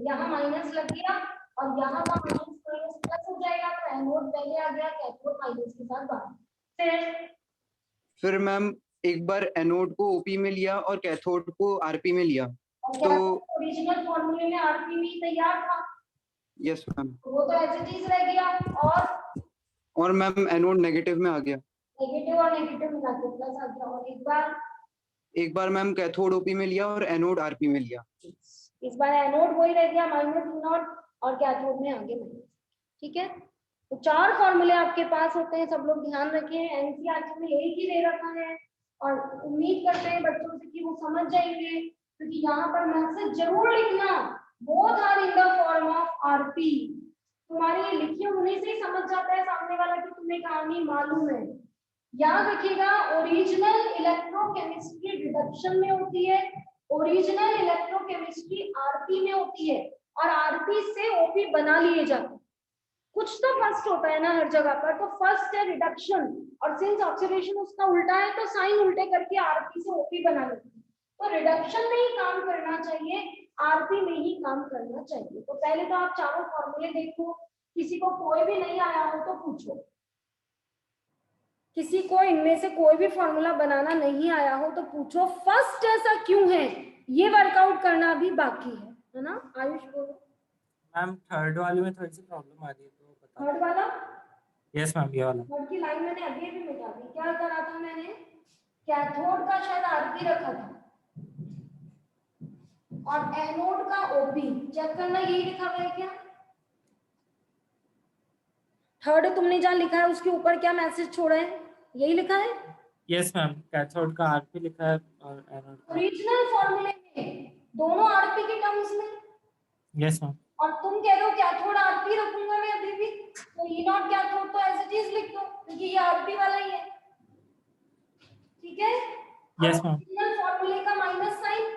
यहाँ माइनस लग गया और यहाँ का माइनस माइनस प्लस हो जाएगा, तो एनोड पहले आ गया, कैथोड माइनस के साथ बाद। फिर मैम एक बार एनोड को ओपी में लिया और कैथोड को आरपी में लिया तो ओरिजिनल फॉर्मूले में आरपी में ही तैयार था, यस मैम, वो तो एज इट इज रह गया और मैम एनोड नेगेटिव में आ गया। नेगेटिव और नेगेटिव मिला के प्लस आ गया। और एक बार मैम कैथोड ओपी में लिया और एनोड आरपी में लिया। इस बार एनोड वही रह गया माइनस ई नॉट और कैथोड में आगे माइनस। ठीक है, तो 4 फॉर्मूले आपके पास होते हैं, सब लोग ध्यान रखें। एनसीईआरटी में एक ही दे रखा है और उम्मीद करते हैं बच्चों से कि वो समझ जाएंगे, क्योंकि यहाँ पर मैसेज जरूर लिखना, both are in the form of RP. तुम्हारी ये लिखे होने से ही समझ जाता है सामने वाला कि तुम्हें कहानी मालूम है। याद रखिएगा, ओरिजिनल इलेक्ट्रोकेमिस्ट्री रिडक्शन में होती है, ओरिजिनल इलेक्ट्रोकेमिस्ट्री आरपी में होती है, और आरपी से ओपी बना लिए जाते हैं। कुछ तो फर्स्ट होता है ना हर जगह पर, तो फर्स्ट है रिडक्शन, और सिंस ऑक्सीडेशन उसका उल्टा है तो साइन उल्टे करके आरपी से ओपी बना लेते हैं। तो रिडक्शन में ही काम करना चाहिए, आरपी में ही काम करना चाहिए। तो पहले तो आप चारों फॉर्मूले देखो, किसी को कोई भी नहीं आया हो तो पूछो, किसी को इनमें से कोई भी फॉर्मूला बनाना नहीं आया हो तो पूछो, फर्स्ट ऐसा क्यों है ये वर्कआउट करना भी बाकी है ना। आयुष बोलो। मैम थर्ड वाले में थोड़ी सी प्रॉब्लम आ रही है, तो बता। थर्ड वाला? यस मैम, ये वाला। थर्ड की लाइन मैंने अभी भी मिटा दी। क्या करा था मैंने? कैथोड का शायद आरपी रखा था और एनोड का ओपी। चेक करना, यही लिखा हुआ है क्या? थर्ड तुमने जहाँ लिखा है उसके ऊपर क्या मैसेज छोड़ा है? यही लिखा है? यस मैम, कैथोड का आरपी लिखा है और एनोड का। ओरिजिनल फॉर्मूले में दोनों आरपी के टर्म्स में। Yes ma'am. और तुम कह रहे हो कैथोड आरपी रखूंगा मैं अभी भी, तो ई नॉट कैथोड तो एज इट इज लिख दो, क्योंकि ये आरपी वाला ही है। ठीक है? Yes ma'am. ओरिजिनल फॉर्मूले का माइनस साइन,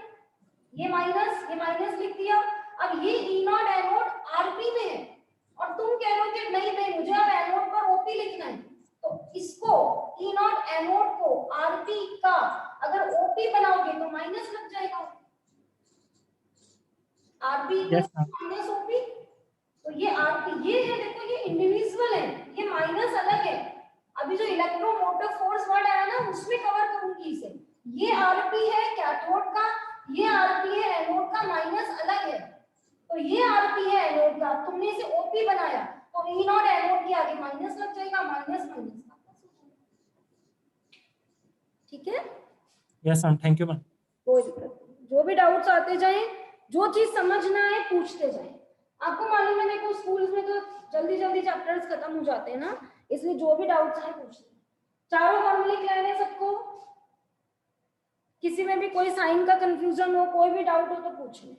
ये माइनस लिख दिया। अब ये ई नॉट एनोड आरपी में है और तुम कह रहे हो कि नहीं नहीं मुझे अब एनोड पर ओपी लिखना है, तो इसको ई नॉट एनोड को आरपी का अगर ओपी बनाओगे तो माइनस लग जाएगा। आरपी माइनस ओपी, तो ये आरपी ये है, देखो ये इंडिविजुअल है, ये माइनस अलग है। अभी जो इलेक्ट्रोमोटिव फोर्स वर्ड आया ना उसमें कवर करूंगी इसे। ये आरपी है कैथोड का, ये आरपी है एनोड का, माइनस अलग है। तो ये आरपी है एनोड का, तुमने इसे ओपी बनाया तो ई नॉट एनोड के आगे माइनस लग जाएगा, माइनस माइनस का प्लस हो जाएगा। ठीक है? Yes ma'am, thank you ma'am. कोई दिक्कत नहीं, जो भी डाउट्स आते जाएं, जो चीज समझना है पूछते जाएं। आपको मालूम है देखो स्कूल्स में तो जल्दी जल्दी चैप्टर्स खत्म हो जाते हैं ना, इसलिए जो भी डाउट्स आए पूछते। चारों फॉर्मूले क्लियर है सबको? किसी में भी कोई साइन का कंफ्यूजन हो, कोई भी डाउट हो तो पूछ लें।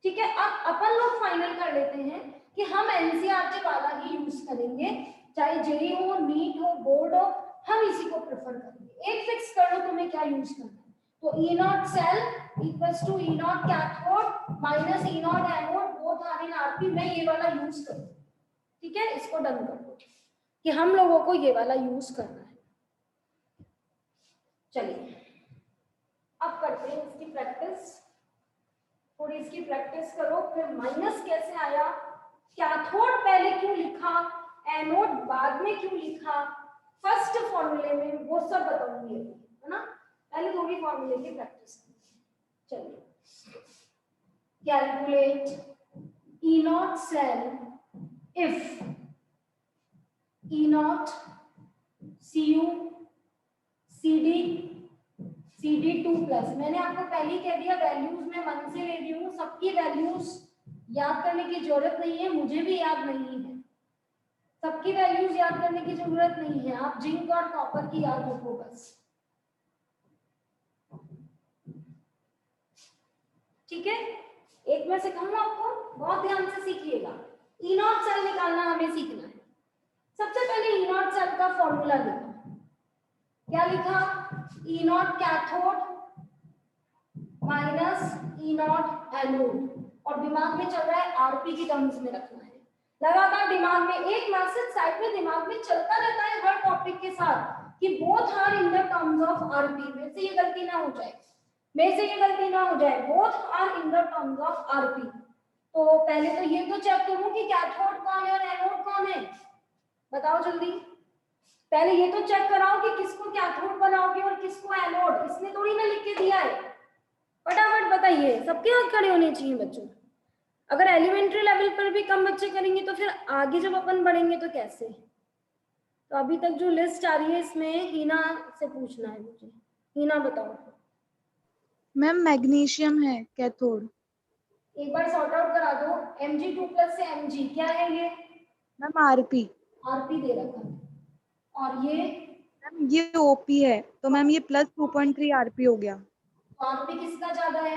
ठीक है, अब अपन लोग फाइनल कर लेते हैं कि हम एनसीईआरटी वाला ही यूज करेंगे, चाहे जेई हो, नीट हो, बोर्ड हो, हम इसी को प्रेफर करेंगे। एक फिक्स कर लो तुम्हें क्या यूज करना है। तो E naught cell equals to E naught cathode minus E naught anode, both are in RP. मैं ये वाला यूज करूंगा। ठीक है, इसको डन कर दो कि हम लोगों को ये वाला यूज करना है। चलिए अब करते हैं इसकी प्रैक्टिस। थोड़ी इसकी प्रैक्टिस करो। फिर माइनस कैसे आया, कैथोड पहले क्यों लिखा, एनोड बाद में क्यों लिखा, फर्स्ट फॉर्मूले में, वो सब बताऊंगी है ना। पहले थोड़ी फॉर्मूले की प्रैक्टिस करें। चलिए, calculate E naught cell if E naught C U C D 2 plus. मैंने आपको पहले ही कह दिया वैल्यूज में मन से ले रही हूँ, सबकी वैल्यूज याद करने की जरूरत नहीं है, मुझे भी याद नहीं है। सबकी वैल्यूज याद करने की जरूरत नहीं है, आप जिंक और कॉपर की याद रखो बस। ठीक है, एक मैं सिखाऊंगा आपको, बहुत ध्यान से सीखिएगा। ई नॉट सेल निकालना हमें सीखना है। सबसे पहले ई नॉट सेल का फॉर्मूला लिखा। क्या लिखा? E naught cathode minus E naught anode, और दिमाग में चल रहा है आरपी की टर्म्स में रखना है। लगातार दिमाग में एक मैसेज साइड में दिमाग में चलता रहता है हर टॉपिक के साथ कि both are in the terms of RP. मेरे से ये गलती ना हो जाए, मेरे से ये गलती ना हो जाए, both are in the terms of RP. तो पहले तो ये तो चेक करूं कि कैथोड कौन है और एनोड कौन है, बताओ जल्दी। पहले ये तो चेक कराओ कि किसको कैथोड बनाओगे और किसको एनोड, इसने थोड़ी ना लिख के दिया है। फटाफट बताइए, सबके हाथ खड़े होने चाहिए बच्चों। अगर एलिमेंट्री लेवल पर भी कम बच्चे करेंगे तो फिर आगे जब अपन बढ़ेंगे तो कैसे? तो अभी तक जो लिस्ट आ रही है इसमें हिना से पूछना है मुझे। हिना बताओ। मैम मैग्नीशियम है कैथोड। एक बार सॉर्ट आउट करा दो, Mg2+ से Mg क्या है ये? Ma'am RP. आरपी दे रखा है। और ये मैम ये ओपी है, तो मैम ये प्लस 2.3 आरपी हो गया। आरपी किसका ज्यादा है?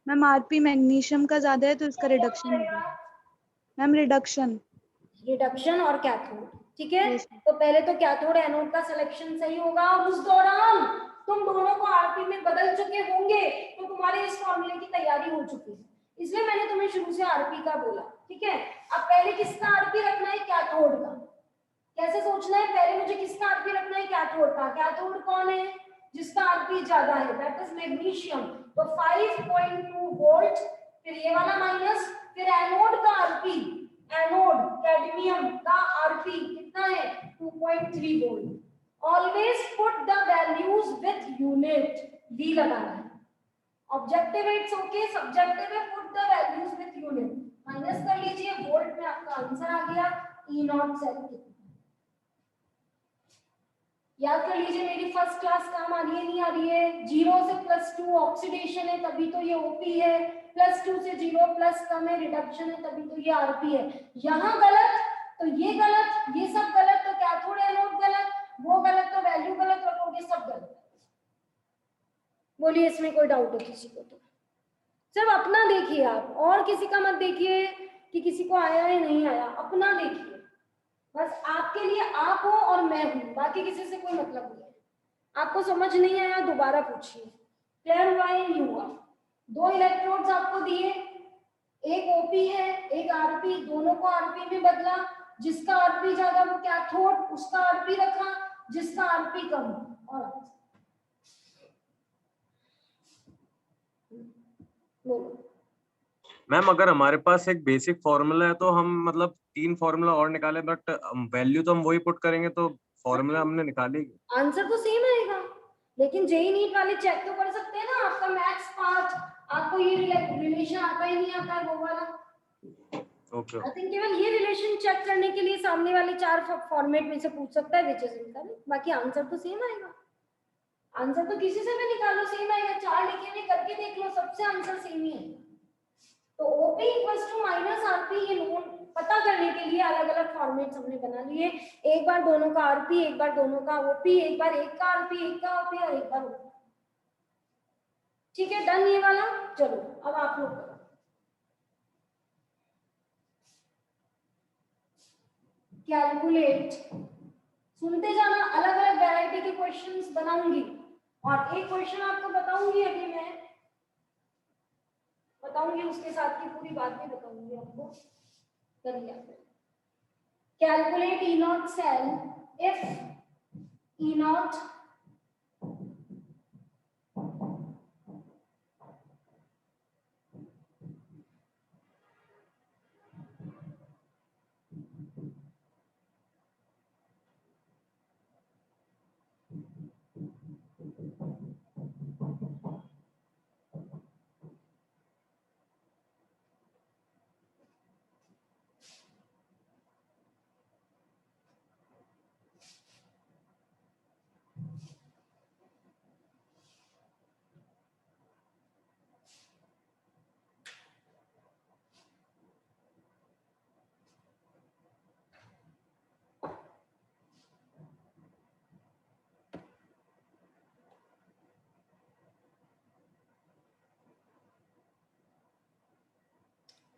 मैम आरपी मैग्नीशियम का ज्यादा है तो इसका रिडक्शन होगा। Ma'am reduction. रिडक्शन और कैथोड, ठीक है। तो पहले तो कैथोड एनोड का सिलेक्शन सही होगा, और उस दौरान तुम दोनों को आरपी में बदल चुके होंगे तो तुम्हारे इस फॉर्मूले की तैयारी हो चुकी है, इसलिए मैंने तुम्हें शुरू से आरपी का बोला, ठीक है। अब पहले किसका आरपी रखना है? कैथोड का। कैसे सोचना है? पहले मुझे किसका आरपी रखना है? कैथोड का। कैथोड कौन है? जिसका आरपी ज्यादा है, दैट इज मैग्नीशियम। तो 5.2 वोल्ट, फिर ये वाला माइनस, फिर एनोड का आरपी, एनोड कैडमियम का आरपी कितना है? 2.3 volt. Always put the values with unit, V लगाना है। ऑब्जेक्टिव इट्स ओके, सब्जेक्टिव है put the values with unit. Minus कर लीजिए, वोल्ट में आपका आंसर आ गया। E0 सेल कितना? याद कर लीजिए, मेरी फर्स्ट क्लास काम आ रही है नहीं आ रही है? 0 से +2 ऑक्सीडेशन है तभी तो ये ओपी है, +2 से 0 प्लस कम है रिडक्शन है तभी तो ये आरपी है। यहाँ गलत तो ये गलत, ये सब गलत, तो कैथोड एनोड गलत, वो गलत तो वैल्यू गलत रखोगे, सब गलत। बोलिए इसमें कोई डाउट हो किसी को? तो सिर्फ अपना देखिए आप, और किसी का मत देखिए कि किसी को आया है नहीं आया, अपना देखिए। बस आपके लिए आप हो और मैं हूं, बाकी किसी से कोई मतलब नहीं है। आपको समझ नहीं आया दोबारा पूछिए। क्लियर हुआ है? नहीं हुआ? 2 इलेक्ट्रोड्स आपको दिए, एक ओपी है एक आरपी, दोनों को आरपी में बदला, जिसका आरपी ज्यादा वो कैथोड, उसका आरपी रखा, जिसका आरपी कम। और बोलो मैम अगर हमारे पास एक बेसिक फॉर्मूला है तो हम मतलब 3 फॉर्मूला और निकाले, बट वैल्यू तो हम वही पुट करेंगे तो फॉर्मूला हमने निकालेगी। आंसर तो सेम आएगा, लेकिन जेई नीट वाले चेक तो कर सकते हैं ना आपका मैथ्स पार्ट, आपको ये रिलेशन आता ही नहीं आता है वो वाला। ओके। आई थिंक केवल ये रिलेशन चेक करने के लिए सामने वाले 4 फॉर्मेट में से पूछ सकता है विच इज इनकरेक्ट, बाकी आंसर तो सेम आएगा। आंसर तो किसी से भी निकालो सेम आएगा, 4 लिखे हुए करके देख लो, सबसे आंसर सेम ही है। तो OP = RP, ये नोन पता करने के लिए अलग अलग फॉर्मेट्स हमने बना लिए। एक बार दोनों का RP, एक बार दोनों का OP, एक बार एक का RP एक का OP और एक बार OP। ठीक है, डन ये वाला। चलो अब आप लोग करो। कैलकुलेट, सुनते जाना, अलग अलग वैरायटी के क्वेश्चंस बनाऊंगी और एक क्वेश्चन आपको बताऊंगी अभी मैं बताऊंगी, उसके साथ की पूरी बात भी बताऊंगी आपको। कर लिया। Calculate E0 cell if E0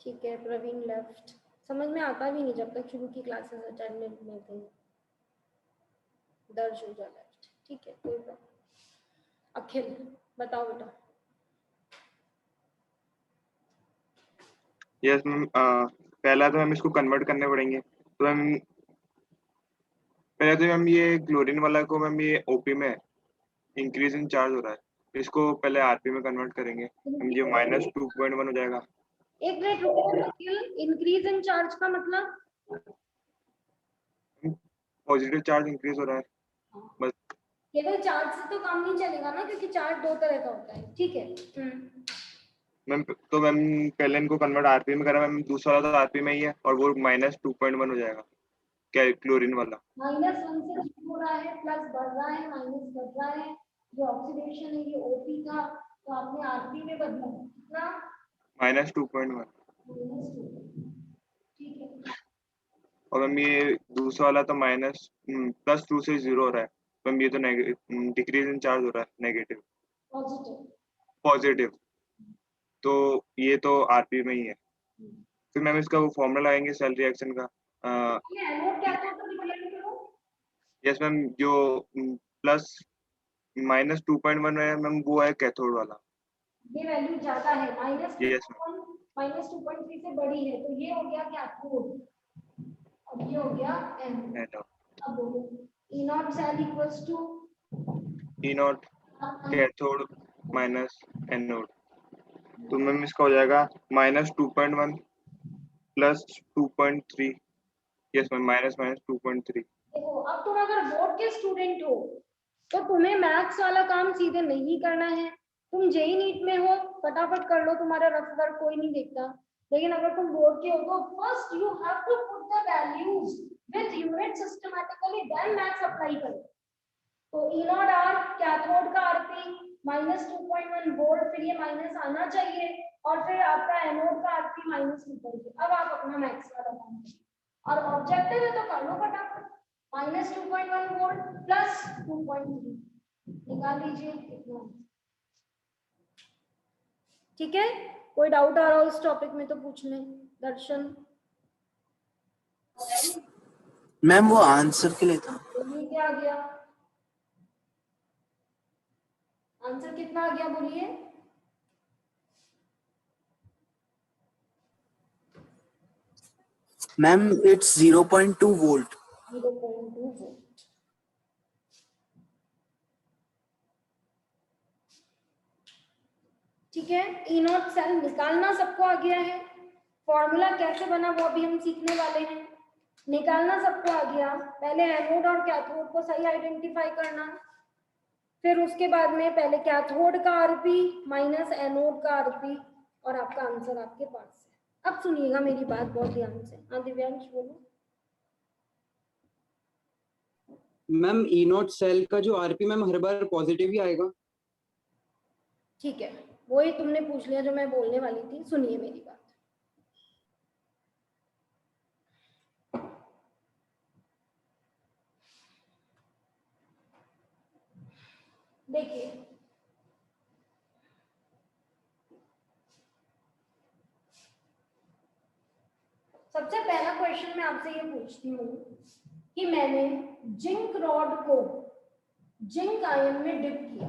ठीक है, प्रवीण लेफ्ट। समझ में आता भी नहीं जब तक शुरू की क्लासेस अटेंड नहीं करें, दर्ज हो जा लेफ्ट। ठीक है, कोई बात। अखिल बताओ बेटा। यस मैम, पहला तो हम इसको कन्वर्ट करने पड़ेंगे। तो हम पहले तो हम ये क्लोरीन वाला को मैम ये ओपी में इंक्रीज इन चार्ज हो रहा है, इसको पहले आरपी में कन्वर्ट करेंगे, हम ये -2.1 हो जाएगा। एक मिनट रुको अखिल, इंक्रीज इन चार्ज का मतलब? पॉजिटिव चार्ज इंक्रीज हो रहा है बस। केवल चार्ज से तो काम नहीं चलेगा ना, क्योंकि चार्ज दो तरह का होता है। ठीक है। मैम तो मैम पहले इनको कन्वर्ट आरपी में करा मैम, दूसरा वाला तो आरपी में ही है और वो -2.1 हो जाएगा क्या क्लोरीन वाला। -1 से ठीक हो रहा है, प्लस बढ़ रहा है, माइनस बढ़ रहा है। ये ऑक्सीडेशन है, ये ओपी का, तो आपने आरपी में बदला कितना? -2.1। ठीक है। और मैम ये दूसरा वाला तो +2 से 0 हो रहा है मैम, ये तो डिक्रीज इन चार्ज हो रहा है, नेगेटिव पॉजिटिव, तो ये तो आरपी में ही है। फिर मैम इसका वो फॉर्मूला लगाएंगे सेल रिएक्शन का। ये एनोड कैथोड तो डिक्लेयर करो। यस मैम, जो प्लस -2.1 है मैम, वो है कैथोड वाला। ये वैल्यू ज्यादा है, यस -2.3 से बड़ी है, तो ये हो गया कैथोड, अब ये हो गया एनोड। अब बोलो E naught cell equals to E naught cathode minus anode, तो मैम इसका हो जाएगा -2.1 प्लस 2.3। Yes ma'am, -2.3। देखो, अब तुम अगर बोर्ड के स्टूडेंट हो तो तुम्हें मैथ्स वाला काम सीधे नहीं करना है। तुम जेई नीट में हो, फटाफट कर लो, तुम्हारा रफ वर्क कोई नहीं देखता। लेकिन अगर तुम बोर्ड के हो तो first you have to put the values with unit systematically, then maths apply करो। तो E नॉट आर कैथोड का आरपी -2.1 वोल्ट, फिर ये माइनस आना चाहिए, और फिर आपका एनोड का आरपी -2.3। अब आप अपना मैथ्स वाला काम करो, और ऑब्जेक्टिव है तो कर लो फटाफट। -2.1 वोल्ट प्लस 2.3 निकाल लीजिए कितना। ठीक है, कोई डाउट आ रहा हो इस टॉपिक में तो पूछ लें। दर्शन मैम वो आंसर के लिए था। बोलिए क्या आ गया आंसर, कितना आ गया बोलिए। Ma'am it's 0.2 volt. 0.2 वोल्ट। ठीक है, E नॉट सेल निकालना सबको आ गया है। फॉर्मूला कैसे बना वो अभी हम सीखने वाले हैं। निकालना सबको आ गया। पहले एनोड और कैथोड को सही आइडेंटिफाई करना, फिर उसके बाद में पहले कैथोड का आरपी माइनस एनोड का आरपी, और आपका आंसर आपके पास है। अब सुनिएगा मेरी बात बहुत ध्यान से। हाँ दिव्यांश बोलो। मैम ई नॉट सेल का जो आरपी मैम हर बार पॉजिटिव ही आएगा। ठीक है, वही तुमने पूछ लिया जो मैं बोलने वाली थी। सुनिए मेरी बात। देखिए, सबसे पहला क्वेश्चन मैं आपसे ये पूछती हूँ कि मैंने जिंक रॉड को जिंक आयन में डिप किया,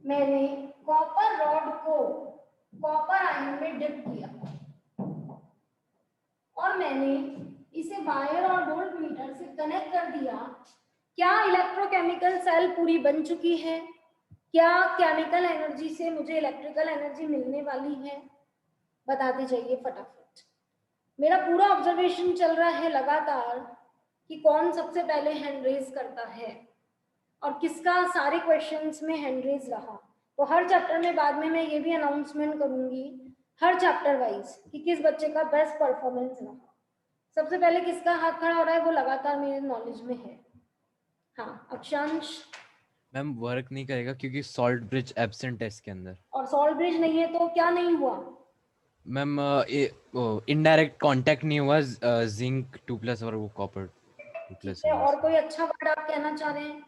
मैंने कॉपर रॉड को कॉपर आयन में डिप किया, और मैंने इसे वायर और वोल्ट मीटर से कनेक्ट कर दिया। क्या इलेक्ट्रोकेमिकल सेल पूरी बन चुकी है? क्या केमिकल एनर्जी से मुझे इलेक्ट्रिकल एनर्जी मिलने वाली है? बताते जाइए फटाफट। मेरा पूरा ऑब्जर्वेशन चल रहा है लगातार कि कौन सबसे पहले हैंड रेज करता है और किसका सारे क्वेश्चंस में हैंड रेज रहा। तो हर चैप्टर में बाद में मैं ये भी अनाउंसमेंट करूंगी हर चैप्टर वाइज कि किस बच्चे का बेस्ट परफॉर्मेंस रहा। सबसे पहले किसका हाथ खड़ा हो रहा है वो लगातार मेरे नॉलेज में है। हाँ अक्षांश। मैम वर्क नहीं करेगा क्योंकि सॉल्ट ब्रिज एब्सेंट है इसके अंदर। और सॉल्ट ब्रिज नहीं है तो क्या नहीं हुआ? मैम इनडायरेक्ट कांटेक्ट नहीं हुआ जिंक 2+ और वो कॉपर 2+। और कोई अच्छा वर्ड आप कहना चाह रहे हैं?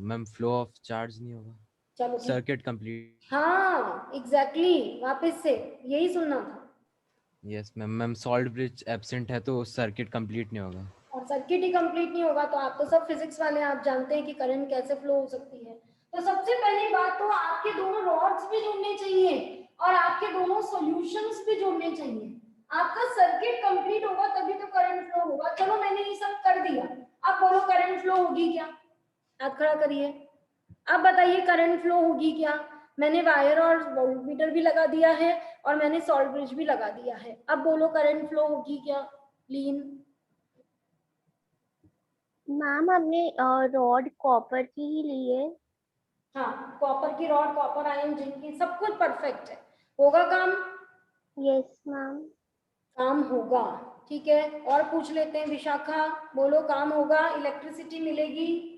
मैम फ्लो ऑफ चार्ज नहीं होगा। चलो सर्किट कंप्लीट। हाँ एग्जैक्टली, वापस से यही सुनना था। Yes ma'am. Ma'am salt bridge absent है तो सर्किट कंप्लीट नहीं होगा। और सर्किट ही कंप्लीट नहीं होगा तो आप तो सब फिजिक्स वाले हैं, आप जानते हैं कि करंट कैसे फ्लो हो सकती है। तो सबसे पहली बात तो आपके दोनों रॉड्स भी जुड़ने चाहिए और आपके दोनों सॉल्यूशंस भी जुड़ने चाहिए। आपका सर्किट कंप्लीट होगा तभी तो करंट फ्लो होगा। चलो मैंने ये सब कर दिया, अब बोलो करंट फ्लो होगी क्या? हाथ खड़ा करिए, अब बताइए करंट फ्लो होगी क्या? मैंने वायर और वोल्टमीटर भी लगा दिया है और मैंने सॉल्ट ब्रिज भी लगा दिया है। अब बोलो करंट फ्लो होगी क्या? लीन मैम हमने रॉड कॉपर की ही ली है। हाँ, कॉपर की रॉड, कॉपर आयन, जिंक की, सब कुछ परफेक्ट है। होगा काम? Yes ma'am. काम होगा, ठीक है। और पूछ लेते हैं विशाखा, बोलो काम होगा, इलेक्ट्रिसिटी मिलेगी?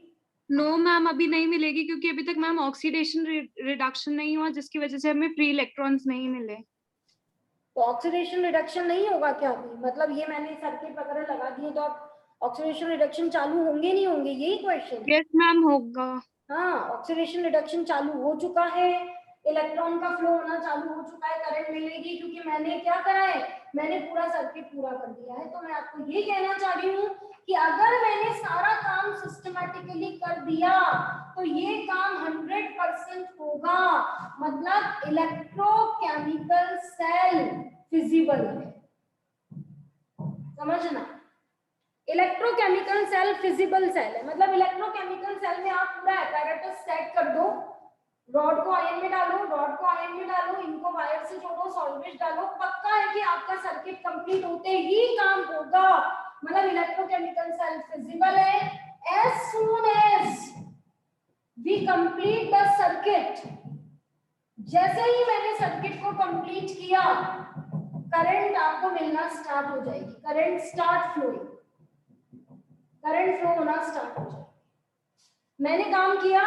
नो मैम, अभी नहीं मिलेगी क्योंकि अभी तक मैम ऑक्सीडेशन रिडक्शन नहीं हुआ, जिसकी वजह से हमें फ्री इलेक्ट्रॉन्स नहीं मिले। तो ऑक्सीडेशन रिडक्शन नहीं होगा क्या अभी? मतलब ये मैंने सर्किट वगैरह लगा दिए तो अब ऑक्सीडेशन रिडक्शन चालू होंगे नहीं होंगे, यही क्वेश्चन है। यस मैम होगा। हाँ, ऑक्सीडेशन रिडक्शन चालू हो चुका है, इलेक्ट्रॉन का फ्लो होना चालू हो चुका है, करंट मिलेगी, क्योंकि मैंने क्या करा है, मैंने पूरा सर्किट पूरा कर दिया है। तो मैं आपको ये कहना चाह रही हूँ कि अगर मैंने सारा काम सिस्टमैटिकली कर दिया तो ये काम 100% होगा। मतलब इलेक्ट्रोकेमिकल सेल फिजिबल है, समझना। इलेक्ट्रोकेमिकल सेल फिजिबल सेल है, मतलब इलेक्ट्रोकेमिकल सेल में आप पूरा apparatus सेट कर दो, रॉड को आयन में डालो, रॉड को आयन में डालो, इनको वायर से जोड़ो, सॉल्वेज डालो, पक्का है कि आपका सर्किट कंप्लीट होते ही काम होगा। मतलब इलेक्ट्रोकेमिकल सेल फिजिबल है। as soon as we complete the circuit, जैसे ही मैंने सर्किट को कंप्लीट किया, करंट आपको मिलना स्टार्ट हो जाएगी, current start flowing, current flow होना स्टार्ट हो जाएगा। मैंने काम किया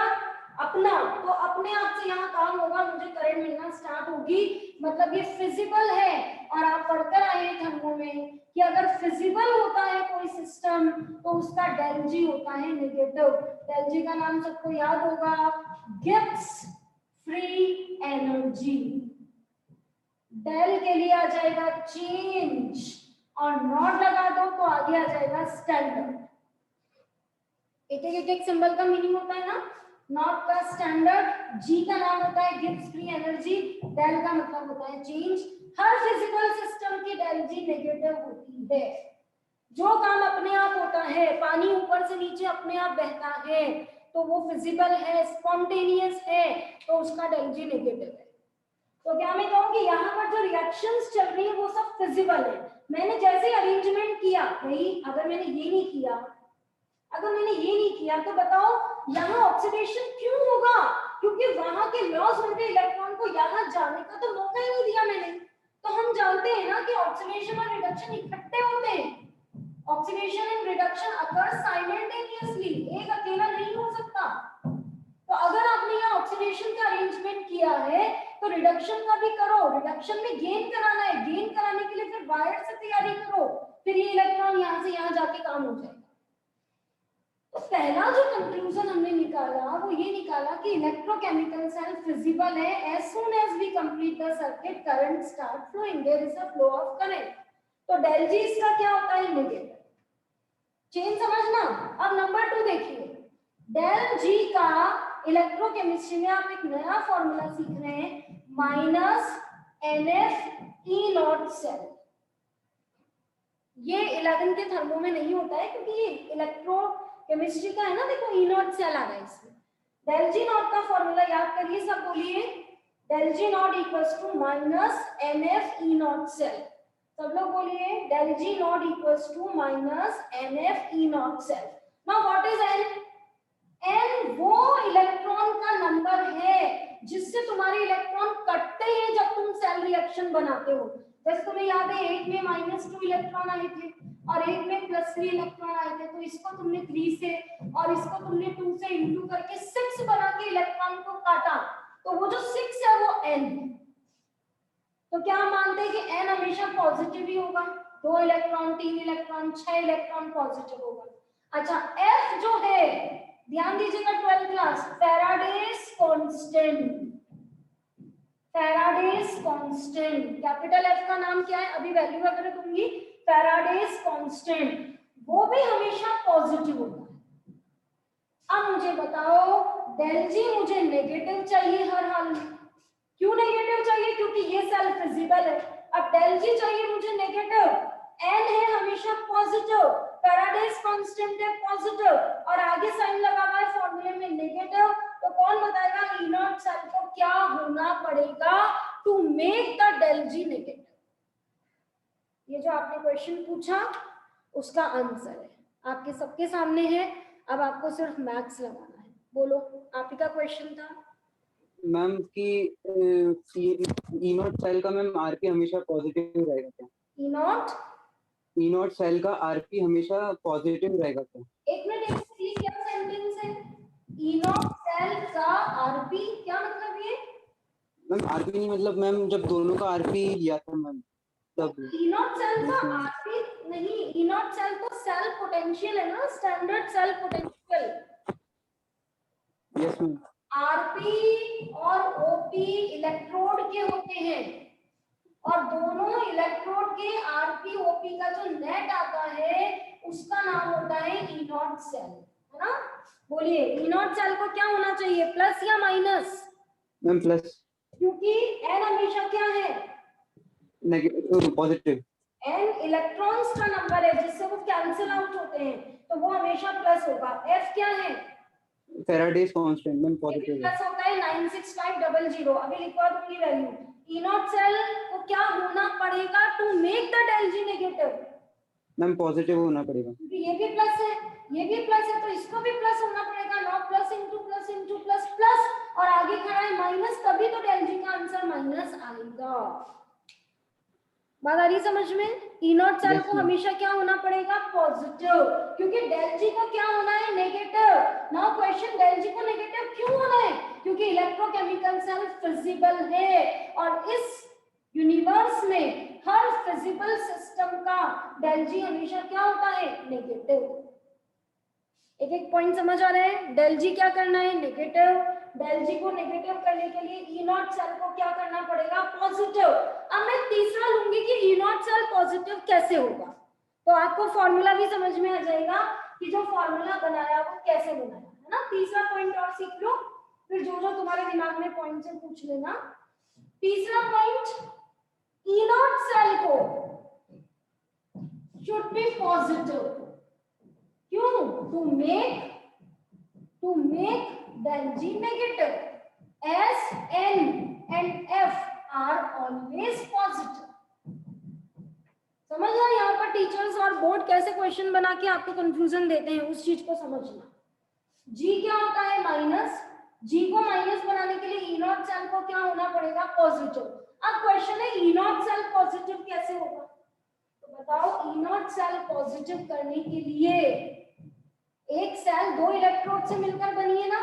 अपना, तो अपने आप से यहाँ काम होगा, मुझे करंट मिलना स्टार्ट होगी। मतलब ये फिजिबल है। और आप पढ़कर आए हैं थर्मो में कि अगर फिजिबल होता है कोई सिस्टम तो उसका डेल जी होता है नेगेटिव। डेल जी का नाम सबको याद होगा, गिब्स फ्री एनर्जी। डेल के लिए आ जाएगा चेंज और नॉट लगा दो तो आगे आ जाएगा स्टैंडर्ड। एक सिंबल का मीनिंग होता है ना, नॉट का स्टैंडर्ड, जी का नाम होता है गिब्स फ्री एनर्जी, डेल का मतलब होता है चेंज। हर फिजिकल सिस्टम की डेल जी नेगेटिव होती है। जो काम अपने आप होता है, पानी ऊपर से नीचे अपने आप बहता है तो वो फिजिबल है, स्पॉन्टेनियस है, तो उसका डेल जी नेगेटिव है। तो क्या मैं कहूँगी यहाँ पर जो रिएक्शंस चल रही है वो सब फिजिबल है। मैंने जैसे अरेंजमेंट किया, भाई अगर मैंने ये नहीं किया, अगर मैंने ये नहीं किया तो बताओ यहाँ ऑक्सीडेशन क्यों होगा? क्योंकि वहां के लॉस होंगे, इलेक्ट्रॉन को यहाँ जाने का तो मौका ही नहीं दिया मैंने। तो हम जानते हैं ना कि ऑक्सीडेशन और रिडक्शन इकट्ठे होते हैं। Oxidation and reduction occur simultaneously, एक अकेला नहीं हो सकता। तो अगर आपने यहाँ ऑक्सीडेशन का अरेंजमेंट किया है तो रिडक्शन का भी करो। रिडक्शन में गेन कराना है, गेन कराने के लिए फिर वायर से तैयारी करो, फिर ये इलेक्ट्रॉन यहाँ से यहाँ जाके काम हो जाएगा। तो पहला जो कंक्लूजन हमने निकाला वो ये निकाला कि इलेक्ट्रोकेमिकल सेल फिजिबल है। as soon as we complete the circuit, current start flowing, there is a flow of current। तो डेल जी इसका क्या होता है? नेगेटिव। चेन समझना। अब नंबर 2 देखिए, डेल जी का इलेक्ट्रोकेमिस्ट्री में आप एक नया फॉर्मूला सीख रहे हैं, -NF सेल। ये 11 के थर्मो में नहीं होता है क्योंकि ये इलेक्ट्रो केमिस्ट्री का है ना। देखो E0 सेल आ रहा है इसमें। डेल जी नॉट का फॉर्मूला याद करिए, सब बोलिए, del G naught equals to -NF E0 cell. सब लोग बोलिए, del G naught equals to -NF E0 cell. Now what is N? N वो इलेक्ट्रॉन का नंबर है जिससे तुम्हारे इलेक्ट्रॉन कटते हैं जब तुम सेल रिएक्शन बनाते हो। जैसे तुम्हें याद है 8 में -2 इलेक्ट्रॉन आए थे और 8 में +3 इलेक्ट्रॉन आए थे, तो इसको तुमने 3 से और इसको तुमने 2 से इंटू करके 6 बना के इलेक्ट्रॉन को काटा, तो वो जो 6 है वो N है। तो क्या हम मानते हैं कि N हमेशा पॉजिटिव ही होगा? 2 इलेक्ट्रॉन, 3 इलेक्ट्रॉन, 6 इलेक्ट्रॉन पॉजिटिव होगा। अच्छा, F जो है, ध्यान दीजिएगा 12th class, Faraday's constant. Faraday's constant, capital F का नाम क्या है? अभी वैल्यू वगैरह दूंगी। फैराडेस कांस्टेंट, वो भी हमेशा पॉजिटिव होता है। अब मुझे बताओ, डेल जी मुझे नेगेटिव चाहिए हर हाल में। क्यों नेगेटिव चाहिए? क्योंकि ये सेल फिजिबल है। अब डेल जी चाहिए मुझे नेगेटिव, N है हमेशा पॉजिटिव, फैराडेस कांस्टेंट है पॉजिटिव और आगे साइन लगा हुआ है फॉर्मूले में नेगेटिव। तो कौन बताएगा E0 सेल को क्या हो होना पड़ेगा to make the del G negative? ये जो आपने क्वेश्चन पूछा उसका आंसर है आपके सबके सामने है। अब आपको सिर्फ मैथ्स लगाना है। बोलो, आप ही का क्वेश्चन था। मैम की ई नॉट सेल का मैम आरपी हमेशा पॉजिटिव रहेगा क्या? ई नॉट सेल का आरपी हमेशा पॉजिटिव रहेगा क्या? एक मिनट, ये क्या सेंटेंस है? ई नॉट सेल का आरपी क्या मतलब? ये मैम आरपी नहीं मतलब मैम जब दोनों का आरपी लिया था मैम तब। ई नॉट सेल का आरपी नहीं, ई नॉट सेल तो सेल पोटेंशियल है ना, standard cell potential. Yes ma'am. RP और ओपी इलेक्ट्रोड के होते हैं और दोनों इलेक्ट्रोड के आरपी ओपी का जो नेट आता है उसका नाम होता है ई नॉट सेल, है ना? बोलिए, ई नॉट सेल को क्या होना चाहिए, प्लस या माइनस? मैम प्लस, क्योंकि एन हमेशा क्या है? Negative, positive. एन इलेक्ट्रॉन्स का नंबर है जिससे वो कैंसिल आउट होते हैं, तो वो हमेशा प्लस होगा। एफ क्या है? फैराडेज कांस्टेंट मैम पॉजिटिव है। प्लस होता है 96500। अभी लिखवा दूंगी वैल्यू। ई नॉट सेल को क्या होना पड़ेगा to make the del G negative? Ma'am positive होना पड़ेगा। क्योंकि ये भी प्लस है, ये भी प्लस है, तो इसको भी प्लस होना पड़ेगा। Not plus into plus into plus plus और आगे खड़ा है माइनस, तभी तो डेल जी का आंसर माइनस आएगा। बात आ रही समझ में? ई नॉट सेल को हमेशा क्या होना पड़ेगा? पॉजिटिव, क्योंकि डेल जी को क्या होना है? नेगेटिव। नाउ क्वेश्चन, डेल जी को नेगेटिव क्यों होना है? क्योंकि इलेक्ट्रोकेमिकल सेल फिजिबल है और इस यूनिवर्स में हर फिजिबल सिस्टम का डेल जी हमेशा क्या होता है? नेगेटिव। एक एक पॉइंट समझ आ रहे हैं? डेल जी क्या करना है? नेगेटिव। डेल जी को नेगेटिव करने के लिए ई नॉट सेल को क्या करना पड़ेगा? पॉजिटिव। अब मैं तीसरा लूंगी कि ई नॉट सेल पॉजिटिव कैसे होगा, तो आपको फॉर्मूला भी समझ में आ जाएगा कि जो फॉर्मूला बनाया वो कैसे बनाया, है ना? तीसरा पॉइंट और सीख लो, फिर जो जो तुम्हारे दिमाग में पॉइंट से पूछ लेना। तीसरा पॉइंट, ई नॉट सेल को शुड बी पॉजिटिव। क्यों? To make del G negative, as N and F are always positive। समझ रहे? यहाँ पर टीचर्स और बोर्ड कैसे क्वेश्चन बना के आपको कंफ्यूजन देते हैं, उस चीज को समझना। G क्या होता है? माइनस। G को माइनस बनाने के लिए ई नॉट सेल को क्या होना पड़ेगा? पॉजिटिव। अब क्वेश्चन है ई नॉट सेल पॉजिटिव कैसे होगा, तो बताओ। ई नॉट सेल पॉजिटिव करने के लिए एक सेल दो इलेक्ट्रोड से मिलकर बनी है ना,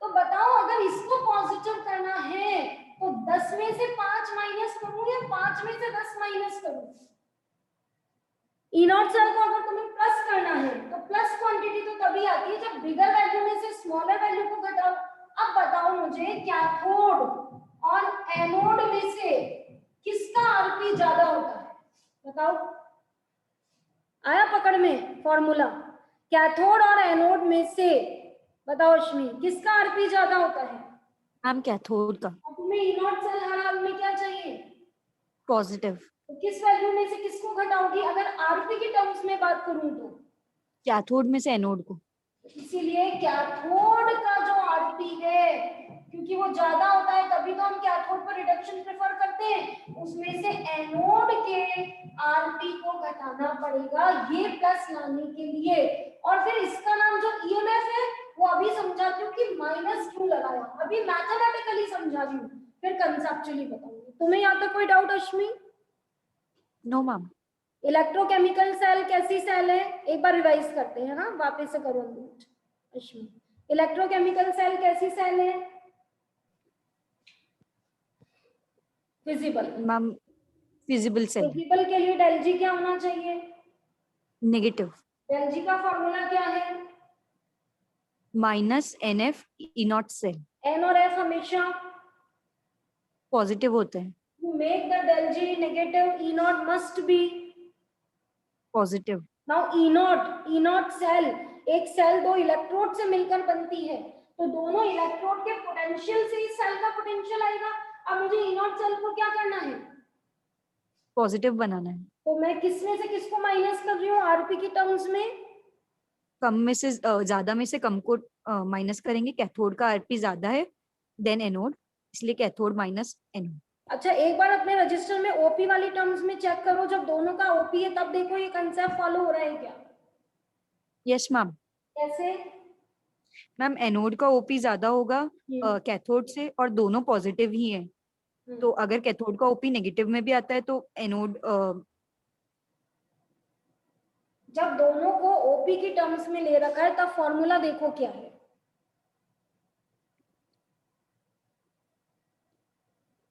तो बताओ अगर इसको पॉजिटिव करना है तो 10 में से 5 माइनस करूं या 5 में से 10 माइनस करूं? ई नॉट सेल को अगर तुम्हें प्लस करना है तो प्लस क्वांटिटी तो तभी आती है जब बिगर वैल्यू में से स्मॉलर वैल्यू को घटाओ। अब बताओ मुझे, कैथोड और एनोड में से किसका आरपी ज्यादा होता है? बताओ, आया पकड़ में फॉर्मूला? कैथोड और एनोड में से बताओ अश्मी, किसका आरपी ज्यादा होता है? मैम कैथोड का। तुम्हें ई नॉट सेल हर हाल में क्या चाहिए? पॉजिटिव। तो किस वैल्यू में से किसको घटाओगी? अगर आरपी के टर्म्स में बात करूं तो कैथोड में से एनोड को। इसीलिए कैथोड का जो आरपी है, क्योंकि वो ज्यादा होता है तभी तो हम कैथोड पर रिडक्शन प्रेफर करते हैं, उसमें से एनोड के आरपी को घटाना पड़ेगा ये प्लस लाने के लिए। और फिर इसका नाम जो ईएमएफ है वो अभी समझाती हूँ कि माइनस क्यों लगाया, अभी मैथमेटिकली समझा रही हूँ, फिर कंसेप्चुअली बताऊंगी। तुम्हें यहाँ तक कोई doubt Ashmi? No ma'am. Electrochemical cell कैसी सेल है, एक बार रिवाइज करते हैं ना, वापस से करो अनम्यूट अश्मी। इलेक्ट्रोकेमिकल सेल कैसी सेल है? Feasible. Ma'am feasible cell. Feasible के लिए डेल जी क्या होना चाहिए? नेगेटिव। डेल जी का फॉर्मूला क्या है? Minus N F E naught cell. N और एफ हमेशा पॉजिटिव होते हैं। To make the del G negative, E naught must be positive. now E naught cell, एक सेल दो इलेक्ट्रोड से मिलकर बनती है, तो दोनों इलेक्ट्रोड के पोटेंशियल से इस सेल का पोटेंशियल आएगा। अब मुझे E naught सेल को क्या करना है? पॉजिटिव बनाना है। तो मैं किस में से किसको माइनस कर रही हूँ आरपी की टर्म्स में? कम में से ज्यादा में से कम को माइनस करेंगे। कैथोड का आरपी ज्यादा है देन एनोड, इसलिए कैथोड माइनस एनोड। अच्छा, एक बार अपने रजिस्टर में ओपी वाली टर्म्स में चेक करो, जब दोनों का ओपी है तब देखो ये कंसेप्ट फॉलो हो रहा है क्या। Yes ma'am. कैसे? मैम एनोड का ओपी ज्यादा होगा कैथोड से, और दोनों पॉजिटिव ही है। तो अगर कैथोड का ओपी नेगेटिव में भी आता है तो एनोड जब दोनों को ओपी की टर्म्स में ले रखा है तब फॉर्मूला देखो क्या है।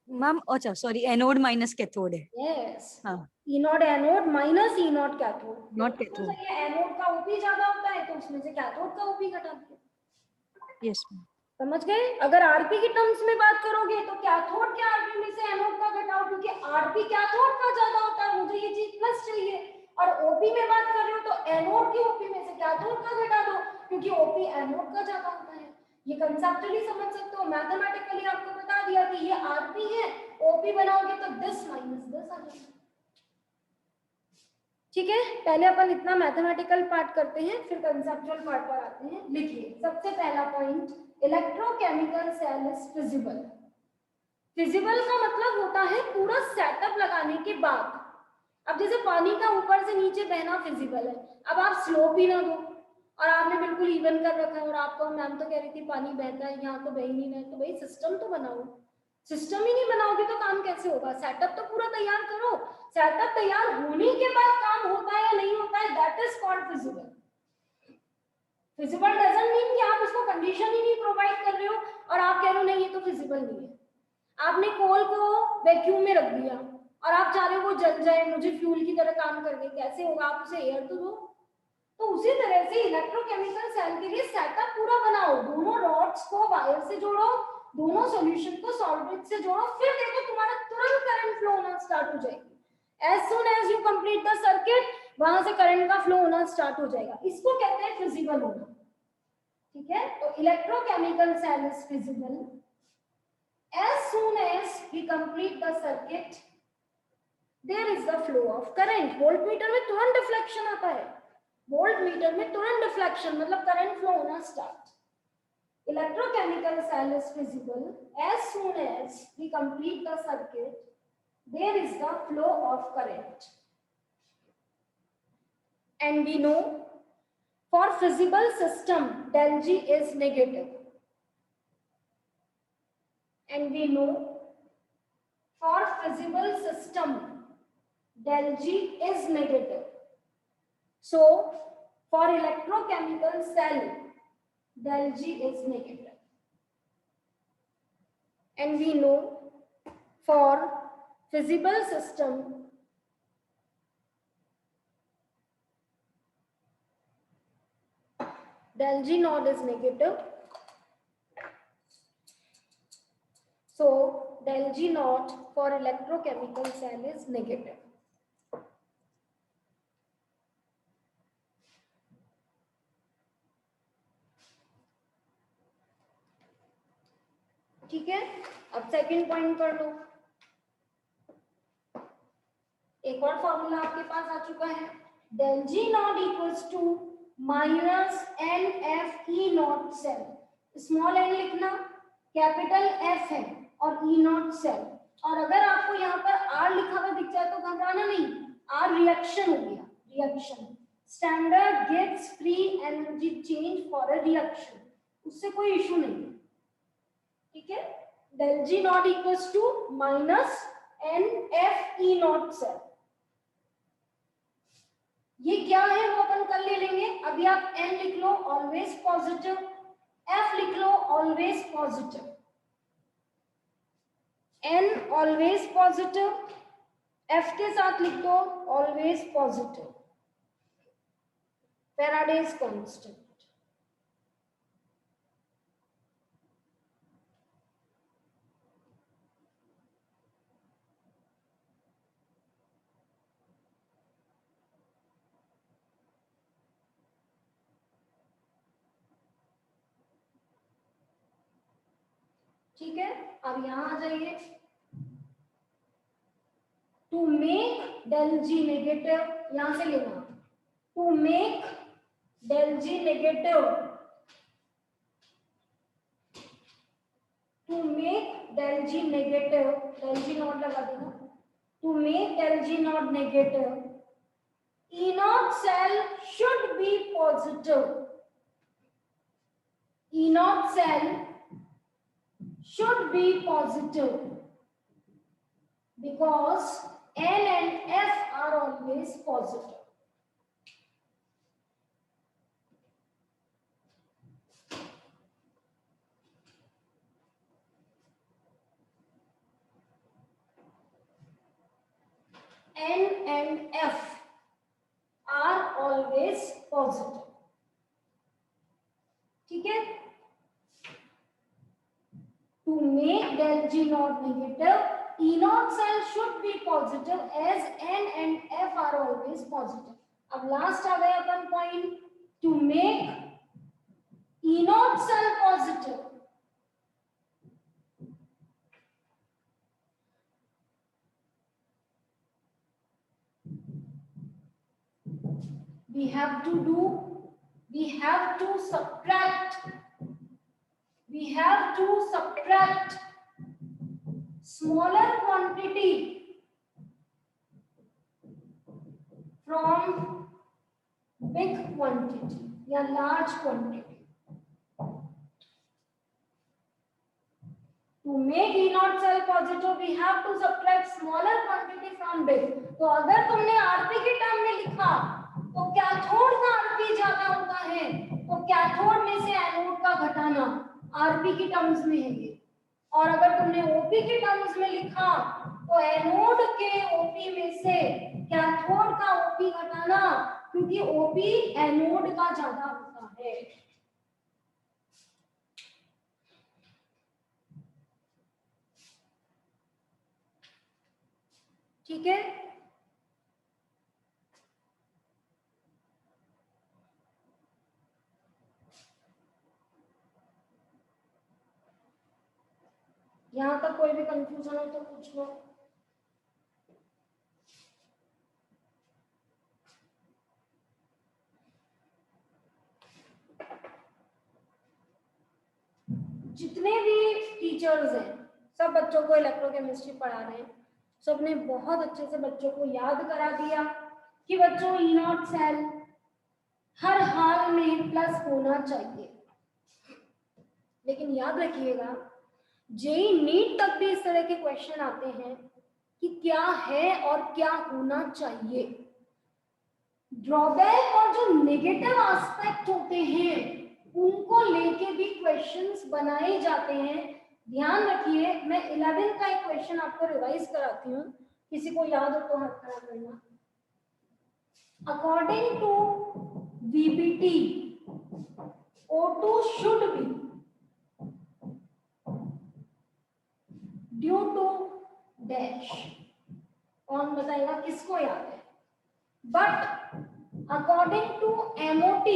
मैम अच्छा सॉरी, एनोड माइनस कैथोड है। यस, हाँ, E naught anode minus E naught cathode. Naught cathode. Anode का ओपी ज्यादा होता है तो उसमें से कैथोड का ओपी घटा दो। Yes ma'am. समझ गए? अगर आरपी की टर्म्स में बात करोगे तो कैथोड के आरपी में से एनोड का घटाओ, क्योंकि आरपी कैथोड का ज्यादा होता है, मुझे ये चीज प्लस चाहिए। और ओपी में बात कर रहे हो तो एनोड की ओपी में से कैथोड का घटा दो, क्योंकि ओपी एनोड का ज्यादा होता है। ये कंसेप्चुअली समझ सकते हो, मैथमेटिकली आपको बता दिया कि ये आरपी है, ओपी बनाओगे तो दिस माइनस दिस आ जाएगा। ठीक है, पहले अपन इतना मैथमेटिकल पार्ट करते हैं, फिर कंसेप्चुअल पार्ट पर आते हैं। लिखिए सबसे पहला point, electrochemical cell is feasible. Feasible का मतलब होता है पूरा सेटअप लगाने के बाद। अब जैसे पानी का ऊपर से नीचे बहना फिजिबल है, अब आप स्लोप ही ना दो और आपने बिल्कुल इवन कर रखा है और आपको मैम तो कह रही थी पानी बहता है, यहाँ तो बह ही नहीं रहा है, तो भाई सिस्टम तो बनाओ। सिस्टम ही नहीं बनाओगे तो काम कैसे होगा? सेटअप तो पूरा तैयार करो। सेटअप तैयार होने के बाद काम होता है या नहीं होता है, that is called feasible. Feasible doesn't mean कि आप उसको कंडीशन ही नहीं प्रोवाइड कर रहे हो और आप कह रहे हो नहीं ये तो फिजिबल नहीं है। आपने कोल को वैक्यूम में रख दिया और आप चाह रहे हो वो जल जाए, मुझे फ्यूल की तरह काम कर दे, कैसे होगा? आप उसे एयर तो दो। तो उसी तरह से इलेक्ट्रोकेमिकल सेल के लिए सेटअप पूरा बनाओ, दोनों रॉड्स को वायर से जोड़ो, दोनों सॉल्यूशन को सॉल्वेंट से जोड़ो, फिर देखो तुम्हारा तुरंत करंट फ्लो होना स्टार्ट हो जाएगी। As soon as you complete the circuit, वहां से करंट का फ्लो होना स्टार्ट हो जाएगा। इसको कहते हैं फिजिबल होना। ठीक है, तो electrochemical cell is feasible as soon as we complete the circuit there is the flow of current। Voltmeter में तुरंत डिफ्लेक्शन आता है, वोल्टमीटर में तुरंत डिफ्लेक्शन मतलब करंट फ्लो होना start. Electrochemical cell is feasible as soon as we complete the circuit there is the flow of current। and we know for visible system del G is negative, and we know for visible system del G is negative. So for electrochemical cell del G is negative, and we know for visible system del G naught is negative. So del G naught for electrochemical cell is negative. ठीक है, अब सेकंड पॉइंट कर लो। एक और फॉर्मूला आपके पास आ चुका है, del G naught equals to minus NF E naught cell। Small n लिखना, कैपिटल F है और E naught सेल। और अगर आपको यहाँ पर R लिखा हुआ दिख जाए तो घबराना नहीं, R रिएक्शन हो गया, reaction. Standard gives free energy change for a reaction, उससे कोई इशू नहीं है। ठीक है, del G naught equals to minus NF E naught cell. ये क्या है वो अपन कल ले लेंगे, अभी आप N लिख लो ऑलवेज पॉजिटिव, F लिख लो always positive, N always positive, F के साथ लिख दो ऑलवेज पॉजिटिव, फैराडेज कांस्टेंट। ठीक है, अब यहां आ जाइए। To make del G negative, यहां से लेना, to make del G negative, to make del G negative, del G naught लगा देना, to make del G naught negative, E naught cell should be positive. E naught cell should be positive because N and F are always positive. N and F are always positive. ठीक है? To make del G naught negative, E naught cell should be positive as N and F are always positive. अब last आ गया अपन point, to make E naught cell positive, we have to subtract smaller quantity from big quantity या large quantity. To make E naught cell positive, we have to subtract smaller quantity from big. तो अगर तुमने आरपी के टर्म में लिखा तो कैथोड का आरपी ज्यादा होता है, तो कैथोड में से एनोड का घटाना आरपी की टर्म्स में है ये। और अगर तुमने ओपी के टर्म्स में लिखा तो एनोड के ओपी में से कैथोड का ओपी घटाना, क्योंकि ओपी एनोड का ज्यादा होता है। ठीक है? यहां तक कोई भी कंफ्यूजन हो तो पूछ लो। जितने भी टीचर्स हैं सब बच्चों को इलेक्ट्रोकेमिस्ट्री पढ़ा रहे हैं, सबने बहुत अच्छे से बच्चों को याद करा दिया कि बच्चों ई नॉट सेल हर हाल में प्लस होना चाहिए। लेकिन याद रखिएगा जेई नीट तक भी इस तरह के क्वेश्चन आते हैं कि क्या है और क्या होना चाहिए। ड्रॉबैक और जो नेगेटिव एस्पेक्ट होते हैं उनको लेके भी क्वेश्चंस बनाए जाते हैं। ध्यान रखिए, मैं 11 का एक क्वेश्चन आपको रिवाइज कराती हूँ, किसी को याद हो तो हाथ खड़ा करना। According to VBT, O2 should be due to dash। कौन बताएगा, किसको याद है? But according to MOT,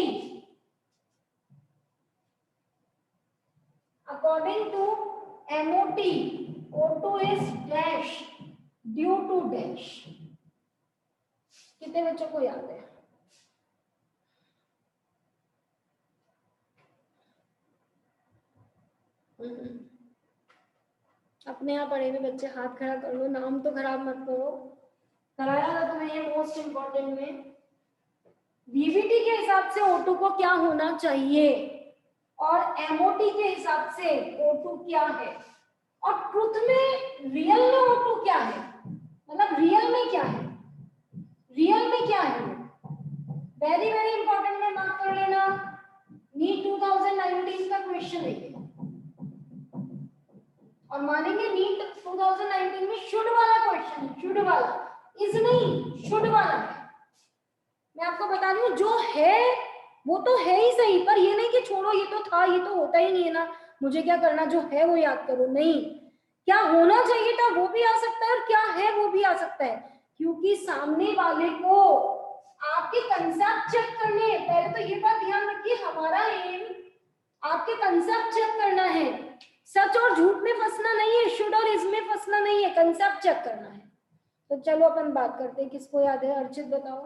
according to MOT, O2 is dash due to dash। कितने बच्चों को याद है? अपने यहाँ पढ़े हुए बच्चे हाथ खड़ा कर लो, नाम तो खराब मत करो। कराया था तुम्हें ये मोस्ट इंपॉर्टेंट में। VBT के हिसाब से O2 को क्या होना चाहिए और MOT के हिसाब से O2 क्या है, और ट्रुथ में रियल में O2 क्या है, मतलब रियल में क्या है, रियल में क्या है। वेरी वेरी इंपॉर्टेंट में मार्क कर लेना, नीट 2019 का क्वेश्चन है ये। और मानेंगे नीट 2019 में शुड वाला क्वेश्चन है, शुड वाला, इज नहीं, शुड वाला है। मैं आपको बता रही हूँ जो है वो तो है ही सही, पर ये नहीं कि छोड़ो ये तो था, ये तो होता ही नहीं है ना, मुझे क्या करना, जो है वो याद करो। नहीं, क्या होना चाहिए था वो भी आ सकता है और क्या है वो भी आ सकता है, क्योंकि सामने वाले को आपके कंसेप्ट चेक करने हैं। पहले तो ये बात ध्यान रखिए, हमारा एम आपके कंसेप्ट चेक करना है, सच और झूठ में फंसना नहीं है, शुड और इसमें फंसना नहीं है, कंसेप्ट चेक करना है। तो चलो अपन बात करते हैं, किसको याद है? अर्चित बताओ।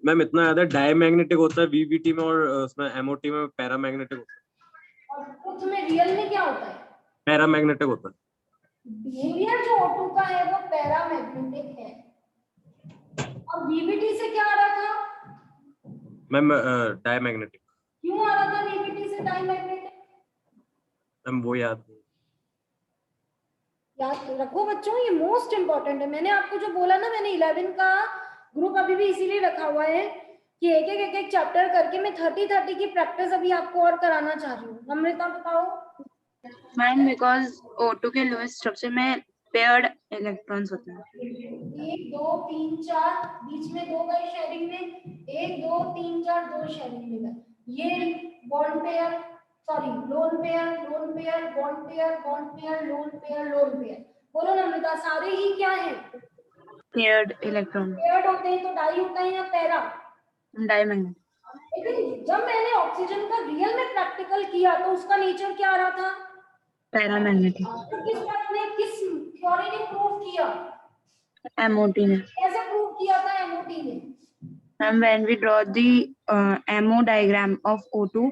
मैम इतना याद है, डायमैग्नेटिक होता है VBT में और उसमें MOT में पैरामैग्नेटिक होता है। और ट्रुथ में रियल में क्या होता है? पैरामैग्नेटिक होता है। बिहेवियर जो O2 का है वो पैरामैग्नेटिक है। और VBT से क्या आ रहा था? Ma'am diamagnetic. क्यों आ रहा था VBT से डायमैग्नेटिक? मैम वो याद नहीं। याद रखो बच्चों, ये मोस्ट इंपॉर्टेंट है। मैंने आपको जो बोला ना, मैंने 11 का ग्रुप अभी भी इसीलिए रखा हुआ है कि एक चैप्टर करके मैं 30 की प्रैक्टिस अभी आपको और कराना चाह रही हूँ। नम्रता बताओ। मैम बिकॉज O2 के लोएस्ट स्ट्रक्चर में पेयर्ड इलेक्ट्रॉन्स होते हैं। 1 2 3 4 बीच में 2 गए शेयरिंग में, 1 2 3 4 2 शेयरिंग में गए। ये bond pair, sorry lone pair, lone pair, bond pair, bond pair, lone pair, lone pair. बोलो नम्रता, सारे ही क्या है? Paired electron. पेयर्ड होते हैं तो डाई होता है या पैरा? डायमैग्नेटिक। लेकिन जब मैंने ऑक्सीजन का रियल में प्रैक्टिकल किया तो उसका नेचर क्या आ रहा था? पैरामैग्नेटिक। तो किस बात ने, किस थ्योरी ने प्रूव किया? MOT ने। कैसे प्रूव किया था MOT ने? And when we draw the MO diagram of O2,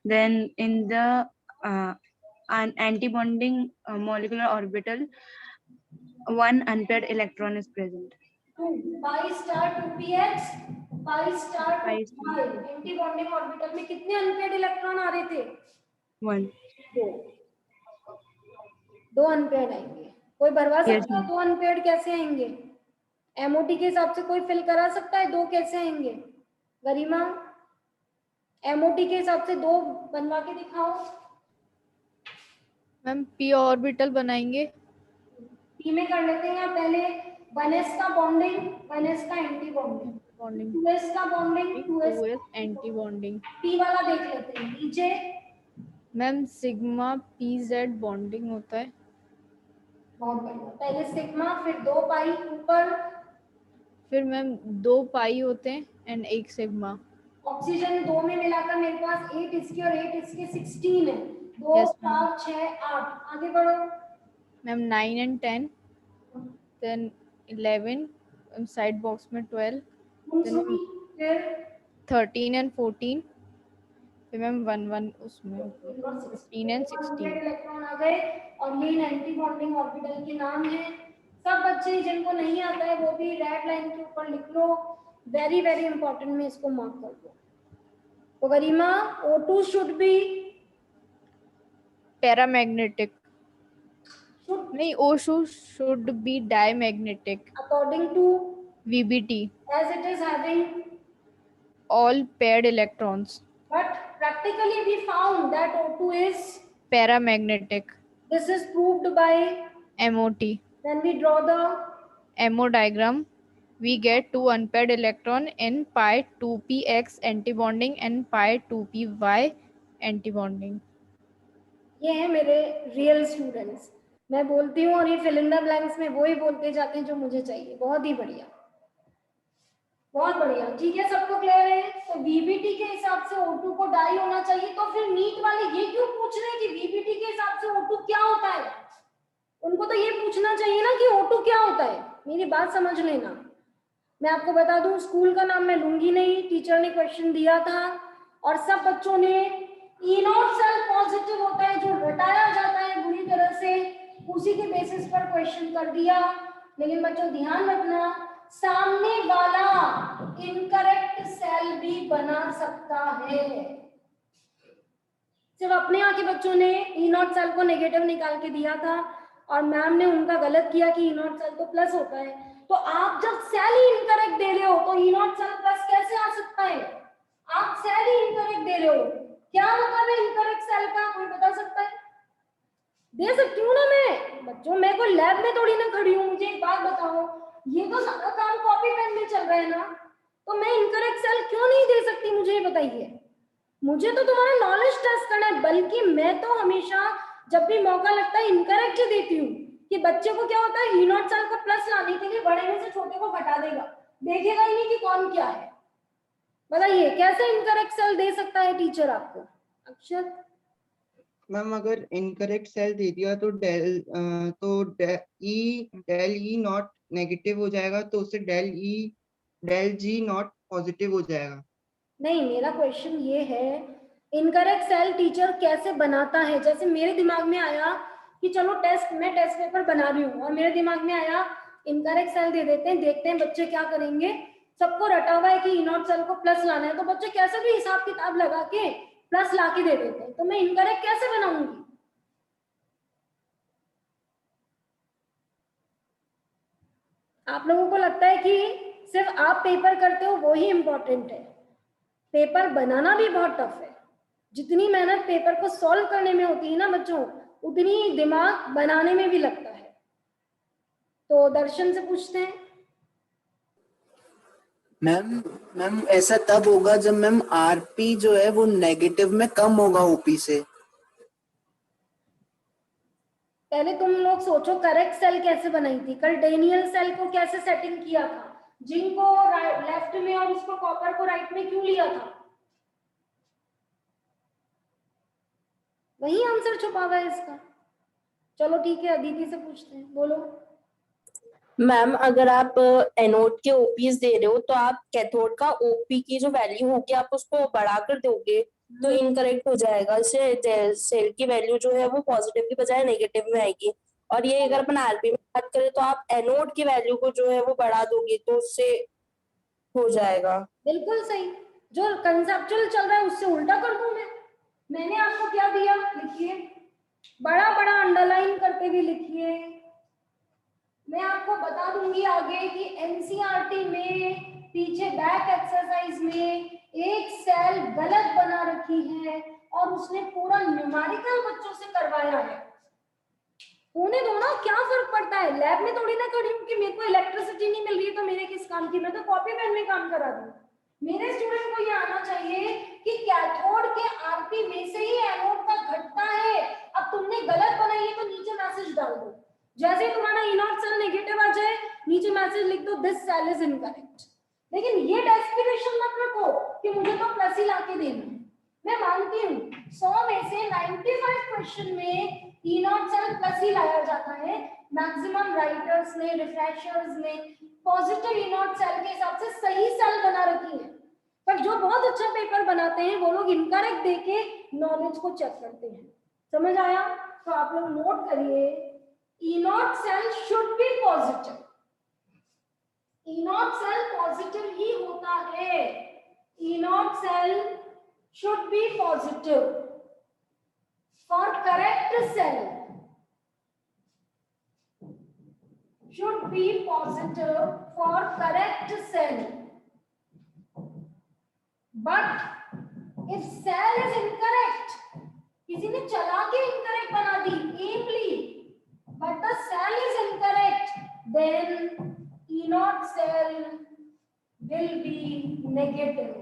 then in the an antibonding molecular orbital, one unpaired electron is present. pi star 2px, pi star 2pi। Anti bonding orbital में कितने अनपेयर्ड इलेक्ट्रॉन आ रहे थे? 1। दो अनपेयर्ड आएंगे। कोई भरवा Yes, सकता है दो अनपेयर्ड कैसे आएंगे? MOT के हिसाब से कोई फिल करा सकता है दो कैसे आएंगे? गरिमा, MOT के हिसाब से दो बनवा के दिखाओ। मैम p ऑर्बिटल बनाएंगे। p में कर लेते हैं पहले 1s का बॉन्डिंग, 1s का एंटी बॉन्डिंग, 2s का bonding, 2s anti bonding. p वाला देख लेते हैं। नीचे मैम सिग्मा pz बॉन्डिंग होता है। बहुत बढ़िया। पहले सिग्मा, फिर 2 पाई ऊपर, फिर मैम 2 पाई होते हैं एंड 1 सिग्मा। ऑक्सीजन 2 में मिलाकर मेरे पास 8 इसके और 8 इसके 16 है। 2 4 6 8। आगे बढ़ो ma'am 9 and 10, then 11, side box में 12, देन फिर 13 एंड 14, फिर मैम 1 1 उसमें 15 एंड 16। इलेक्ट्रॉन आ गए और ये एंटी बॉन्डिंग ऑर्बिटल के नाम है। सब बच्चे जिनको नहीं आता है वो भी रेड लाइन के ऊपर लिख लो। वेरी वेरी इंपॉर्टेंट, में इसको मार्क कर दो। तो गरिमा, O2 शुड बी पैरामैग्नेटिक। नहीं, O2 should be diamagnetic according to VBT as it is having all paired electrons. But practically we found that O2 is Paramagnetic. This is proved by MOT. When we draw the MO diagram, we get two unpaired electron in pi 2px antibonding and pi 2py antibonding. ये है मेरे रियल स्टूडेंट्स। मैं बोलती हूँ और ये फिल इन द ब्लैंक्स में वो ही बोलते जाते हैं जो मुझे चाहिए। बहुत ही बढ़िया, बहुत बढ़िया। ठीक है, सबको क्लियर है? तो VBT के हिसाब से O2 को डाई होना चाहिए। तो फिर नीट वाले ये क्यों पूछ रहे हैं कि VBT के हिसाब से O2 क्या होता है? उनको तो ये पूछना चाहिए ना कि O2 क्या होता है। मेरी बात समझ लेना। मैं आपको बता दूं, स्कूल का नाम मैं लूंगी नहीं, टीचर ने क्वेश्चन दिया था और सब बच्चों ने E0 सेल पॉजिटिव होता है जो रटाया जाता है बुरी तरह से, उसी के बेसिस पर क्वेश्चन कर दिया। लेकिन बच्चों ध्यान रखना, सामने वाला इनकरेक्ट सेल भी बना सकता है। सिर्फ अपने यहाँ के बच्चों ने E0 सेल को नेगेटिव निकाल के दिया था और मैम ने उनका गलत किया कि E0 सेल तो प्लस होता है। तो आप जब सेल ही इनकरेक्ट दे रहे हो तो E0 सेल प्लस कैसे आ सकता है? आप सेल ही इनकरेक्ट दे रहे हो। क्या मतलब है इनकरेक्ट सेल का, कोई बता सकता है? दे सकती हूँ ना मैं बच्चों, मैं कोई लैब में थोड़ी ना खड़ी हूँ। मुझे एक बात बताओ, ये तो सारा काम कॉपी पेन में चल रहा है ना, तो मैं इनकरेक्ट सेल क्यों नहीं दे सकती? मुझे बताइए। मुझे तो तुम्हारा नॉलेज टेस्ट करना है, बल्कि मैं तो हमेशा जब भी मौका लगता है इनकरेक्ट ही देती हूँ कि बच्चे को क्या होता है, E0 सेल को प्लस लाने के लिए बड़े में से छोटे को घटा देगा, देखेगा ही नहीं कि कौन क्या है। बताइए कैसे इनकरेक्ट सेल दे सकता है टीचर आपको? अक्षर मैम अगर इनकरेक्ट सेल दे दिया तो डेल ई नॉट नेगेटिव हो जाएगा, तो उससे डेल जी नॉट पॉजिटिव हो जाएगा। नहीं, मेरा क्वेश्चन ये है इनकरेक्ट सेल टीचर कैसे बनाता है। जैसे मेरे दिमाग में आया कि चलो मैं टेस्ट पेपर बना रही हूँ और मेरे दिमाग में आया इनकरेक्ट सेल दे देते हैं, देखते हैं बच्चे क्या करेंगे। सबको रटा हुआ है कि ई नॉट सेल को प्लस लाना है, तो बच्चे कैसे भी हिसाब किताब लगा के प्लस ला के दे देते हैं, तो मैं इनकरेक्ट कैसे बनाऊंगी? आप लोगों को लगता है कि सिर्फ आप पेपर करते हो वो ही इम्पोर्टेंट है? पेपर बनाना भी बहुत टफ है। जितनी मेहनत पेपर को सॉल्व करने में होती है ना बच्चों, उतनी ही दिमाग बनाने में भी लगता है। तो दर्शन से पूछते हैं। मैम ऐसा तब होगा जब मैम आरपी जो है वो नेगेटिव में कम होगा ओपी से। पहले तुम लोग सोचो करेक्ट सेल कैसे बनाई थी, कल डेनियल सेल को कैसे सेटिंग किया था, जिंक को लेफ्ट में और उसको कॉपर को राइट में क्यों लिया था? वही आंसर छुपा हुआ है इसका। चलो ठीक है, अदिति से पूछते हैं, बोलो। मैम अगर आप एनोड के ओपीज दे रहे हो तो आप कैथोड का ओपी की जो वैल्यू होगी आप उसको बढ़ाकर दोगे तो इनकरेक्ट हो जाएगा। इससे सेल की वैल्यू जो है वो पॉजिटिव की बजाय नेगेटिव में आएगी। और ये अगर अपन आरपी में बात करें तो आप एनोड की वैल्यू को जो है वो बढ़ा दोगे तो उससे हो जाएगा। बिल्कुल सही, जो कंसेप्चुअल चल रहा है उससे उल्टा कर दूं मैं। मैंने आपको क्या दिया, लिखिए, बड़ा बड़ा अंडरलाइन करके भी लिखिए। मैं आपको बता दूंगी आगे कि एनसीईआरटी में पीछे बैक एक्सरसाइज में एक सेल गलत बना रखी है और उसने पूरा न्यूमेरिकल बच्चों से करवाया है। होने दो ना, क्या फर्क पड़ता है? लैब में थोड़ी ना खड़ी हूँ कि मेरे को इलेक्ट्रिसिटी नहीं मिल रही है तो मेरे किस काम की, मैं तो कॉपी पेन में काम करा दूँ। मेरे स्टूडेंट को ये आना चाहिए कि कैथोड के आरपी में से ही एनोड का घटता है। अब तुमने गलत बनाई है तो नीचे मैसेज डाल दो, जैसे ही तुम्हारा ई नॉट सेल नेगेटिव आ जाए नीचे मैसेज लिख दो दिस सेल इज इनकरेक्ट। लेकिन ये डेस्पिरेशन मत रखो कि मुझे तो प्लस ही लाके देना है। मैं मानती हूँ 100 में से 95 क्वेश्चन में ई नॉट सेल प्लस ही लाया जाता है। मैक्सिमम राइटर्स ने, रिफ्रेशर्स ने पॉजिटिव ई नॉट सेल के हिसाब से सही सेल बना रखी है, पर जो बहुत अच्छा पेपर बनाते हैं वो लोग इनकरेक्ट देके नॉलेज को चेक करते हैं। समझ आया? तो आप लोग नोट करिए, E naught cell should be positive. E naught cell positive ही होता है। E naught cell should be positive for correct cell, should be positive for correct cell, but if cell is incorrect, किसी ने चला के incorrect बना दी aimly, but the cell is incorrect, then E naught cell will be negative.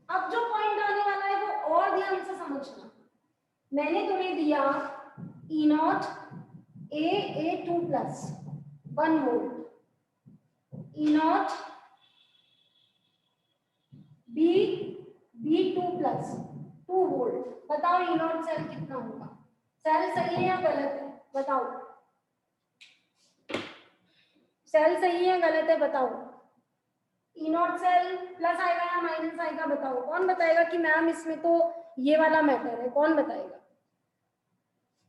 अब जो पॉइंट आने वाला है वो और ध्यान से समझना। मैंने तुम्हें दिया E naught A2 plus 1 volt, E naught B2 plus 2 volt. बताओ ई नॉट सेल कितना होगा? सेल सही है या गलत है? बताओ, सेल सही है या गलत है? बताओ। ई नॉट सेल प्लस आएगा या माइनस आएगा? बताओ। कौन बताएगा कि मैम इसमें तो ये वाला मैटर है? कौन बताएगा?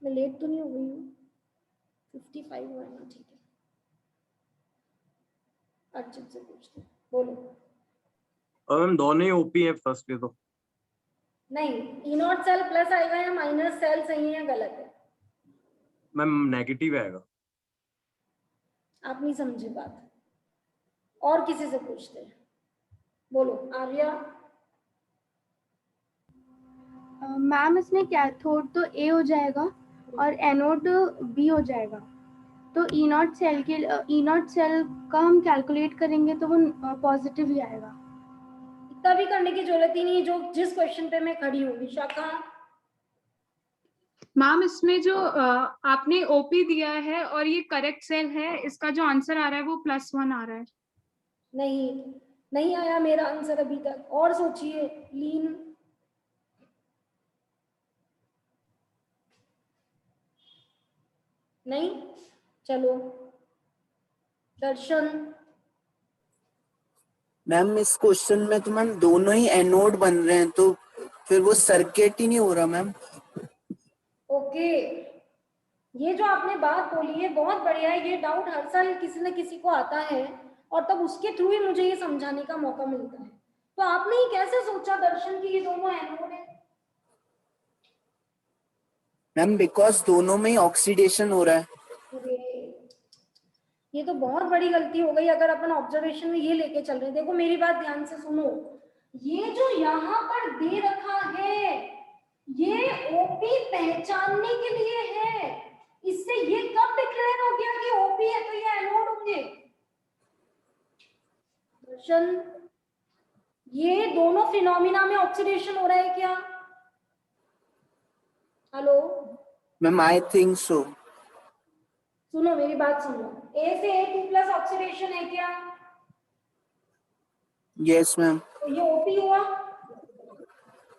मैं लेट तो नहीं हो गई हूँ? 55 हुआ ना, ठीक है। अर्चित से पूछते, बोलो। मैम दोनों ही ओपी है फर्स्ट तो। नहीं, ई नॉट सेल प्लस आएगा या माइनस? सेल सही है या गलत है? मैम नेगेटिव आएगा। आप नहीं समझे बात, और किसी से पूछते हैं, बोलो। आर्या। मैम इसमें कैथोड तो ए हो जाएगा और एनोड बी हो जाएगा, तो ई नॉट सेल का हम कैलकुलेट करेंगे तो वो पॉजिटिव ही आएगा। इतना भी करने की जरूरत ही नहीं है, जो जिस क्वेश्चन पे मैं खड़ी हूँ। विशाखा। मैम इसमें जो आपने ओपी दिया है और ये करेक्ट सेल है, इसका जो आंसर आ रहा है वो +1 आ रहा है। नहीं आया मेरा आंसर अभी तक, और सोचिए। लीन। नहीं, चलो। दर्शन। मैम इस क्वेश्चन में तो मैम दोनों ही एनोड बन रहे हैं, तो फिर वो सर्किट ही नहीं हो रहा मैम। ओके, ये जो आपने बात बोली है बहुत बढ़िया है। ये डाउट हर साल किसी न किसी को आता है और तब उसके थ्रू ही मुझे ये समझाने का मौका मिलता है। तो आपने ये कैसे सोचा दर्शन कि ये दोनों एनोड है? मैम बिकॉज दोनों में ही ऑक्सीडेशन हो रहा है। अरे ये तो बहुत बड़ी गलती हो गई अगर अपन ऑब्जर्वेशन में ये लेके चल रहे हैं। देखो मेरी बात ध्यान से सुनो, ये जो यहाँ पर दे रखा है ये ओपी पहचानने के लिए है। इससे ये कब डिक्लेयर हो गया कि ओपी है तो ये एनोड होंगे? दर्शन, ये दोनों फिनोमिना में ऑक्सीडेशन हो रहा है क्या? Hello ma'am I think so. सुनो मेरी बात सुनो, ए से A2+ ऑक्सीडेशन है क्या? Yes ma'am. तो ये ओपी हुआ।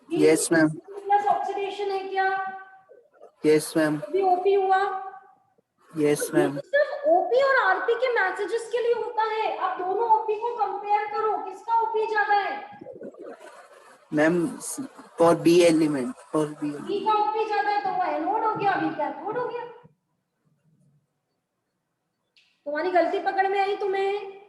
Yes ma'am. प्लस ऑक्सीडेशन है क्या? Yes ma'am. भी ओपी हुआ। Yes ma'am. सिर्फ ओपी और आरपी के मैसेजेस के लिए होता है। आप दोनों ओपी को कंपेयर करो, किसका ओपी ज्यादा है? Ma'am for B element, for B का ओपी ज्यादा है तो वो एनोड हो गया, बी कैथोड हो गया। तुम्हारी गलती पकड़ में आई तुम्हें?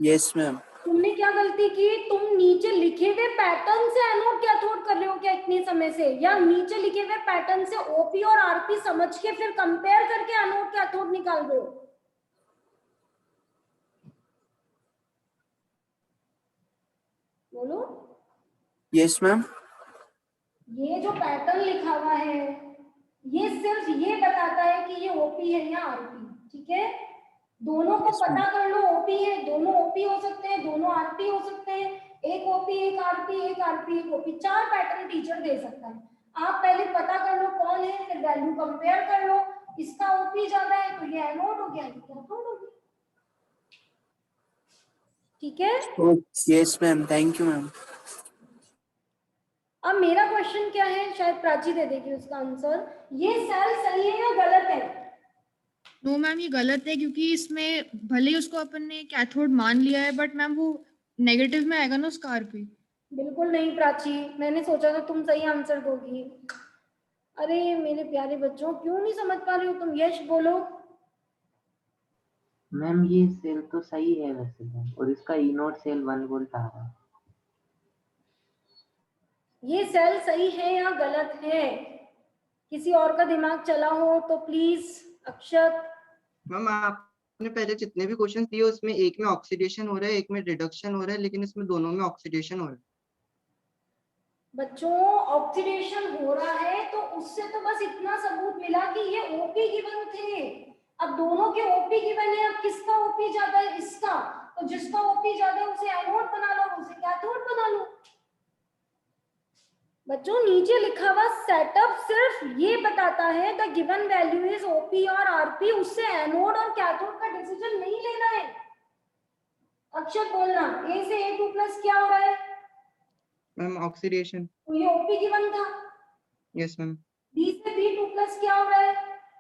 Yes ma'am. तुमने क्या गलती की? तुम नीचे लिखे हुए पैटर्न से एनोड कैथोड कर रहे हो क्या इतने समय से, या नीचे लिखे हुए पैटर्न से ओपी और आरपी समझ के फिर कंपेयर करके एनोड कैथोड निकाल रहे हो? बोलो। Yes ma'am. ये जो पैटर्न लिखा हुआ है ये सिर्फ ये बताता है कि ये ओपी है या आरपी, ठीक है? दोनों को पता कर लो ओपी है, दोनों ओपी हो सकते हैं, दोनों आरपी हो सकते हैं, एक ओपी एक आरपी एक आरपी एक ओपी, 4 पैटर्न टीचर दे सकता है। आप पहले पता कर लो कौन है, फिर वैल्यू कंपेयर कर लो, इसका ओपी ज्यादा है तो ये एनोड हो गया, ये कैथोड हो गया, ठीक है? Yes ma'am, thank you ma'am. अब मेरा क्वेश्चन क्या है, शायद प्राची दे देगी उसका आंसर। ये सेल सही है या गलत है? नो मैम ये गलत है, क्योंकि इसमें भले ही उसको अपन ने कैथोड मान लिया है बट मैम वो नेगेटिव में आएगा ना उसका आरपी। बिल्कुल नहीं प्राची, मैंने सोचा था तुम सही आंसर दोगी। अरे मेरे प्यारे बच्चों, क्यों नहीं समझ पा रहे हो तुम? यश बोलो। मैम ये सेल तो सही है वैसे मैम, और इसका E0 सेल 1 वोल्ट आ रहा है। ये सेल सही है या गलत है? किसी और का दिमाग चला हो तो प्लीज। अक्षत। मैम आपने पहले जितने भी क्वेश्चन दिए उसमें एक में ऑक्सीडेशन हो रहा है, एक में रिडक्शन हो रहा है, लेकिन इसमें दोनों में ऑक्सीडेशन हो रहा है। बच्चों ऑक्सीडेशन हो रहा है तो उससे तो बस इतना सबूत मिला कि ये ओपी गिवन थे। अब दोनों के ओपी गिवन है, अब किसका ओपी ज्यादा है? इसका। तो जिसका ओपी ज्यादा है उसे एनोड बना लो, उसे कैथोड बना लो। बच्चों नीचे लिखा हुआ सेटअप सिर्फ ये बताता है the given value is OP और आरपी, उससे एनोड और कैथोड का डिसीजन नहीं लेना है। अक्षर बोलना, ए से A2+ क्या हो रहा है? Ma'am oxidation. तो ये ओपी गिवन था। Yes ma'am. बी से B2+ क्या हो रहा है?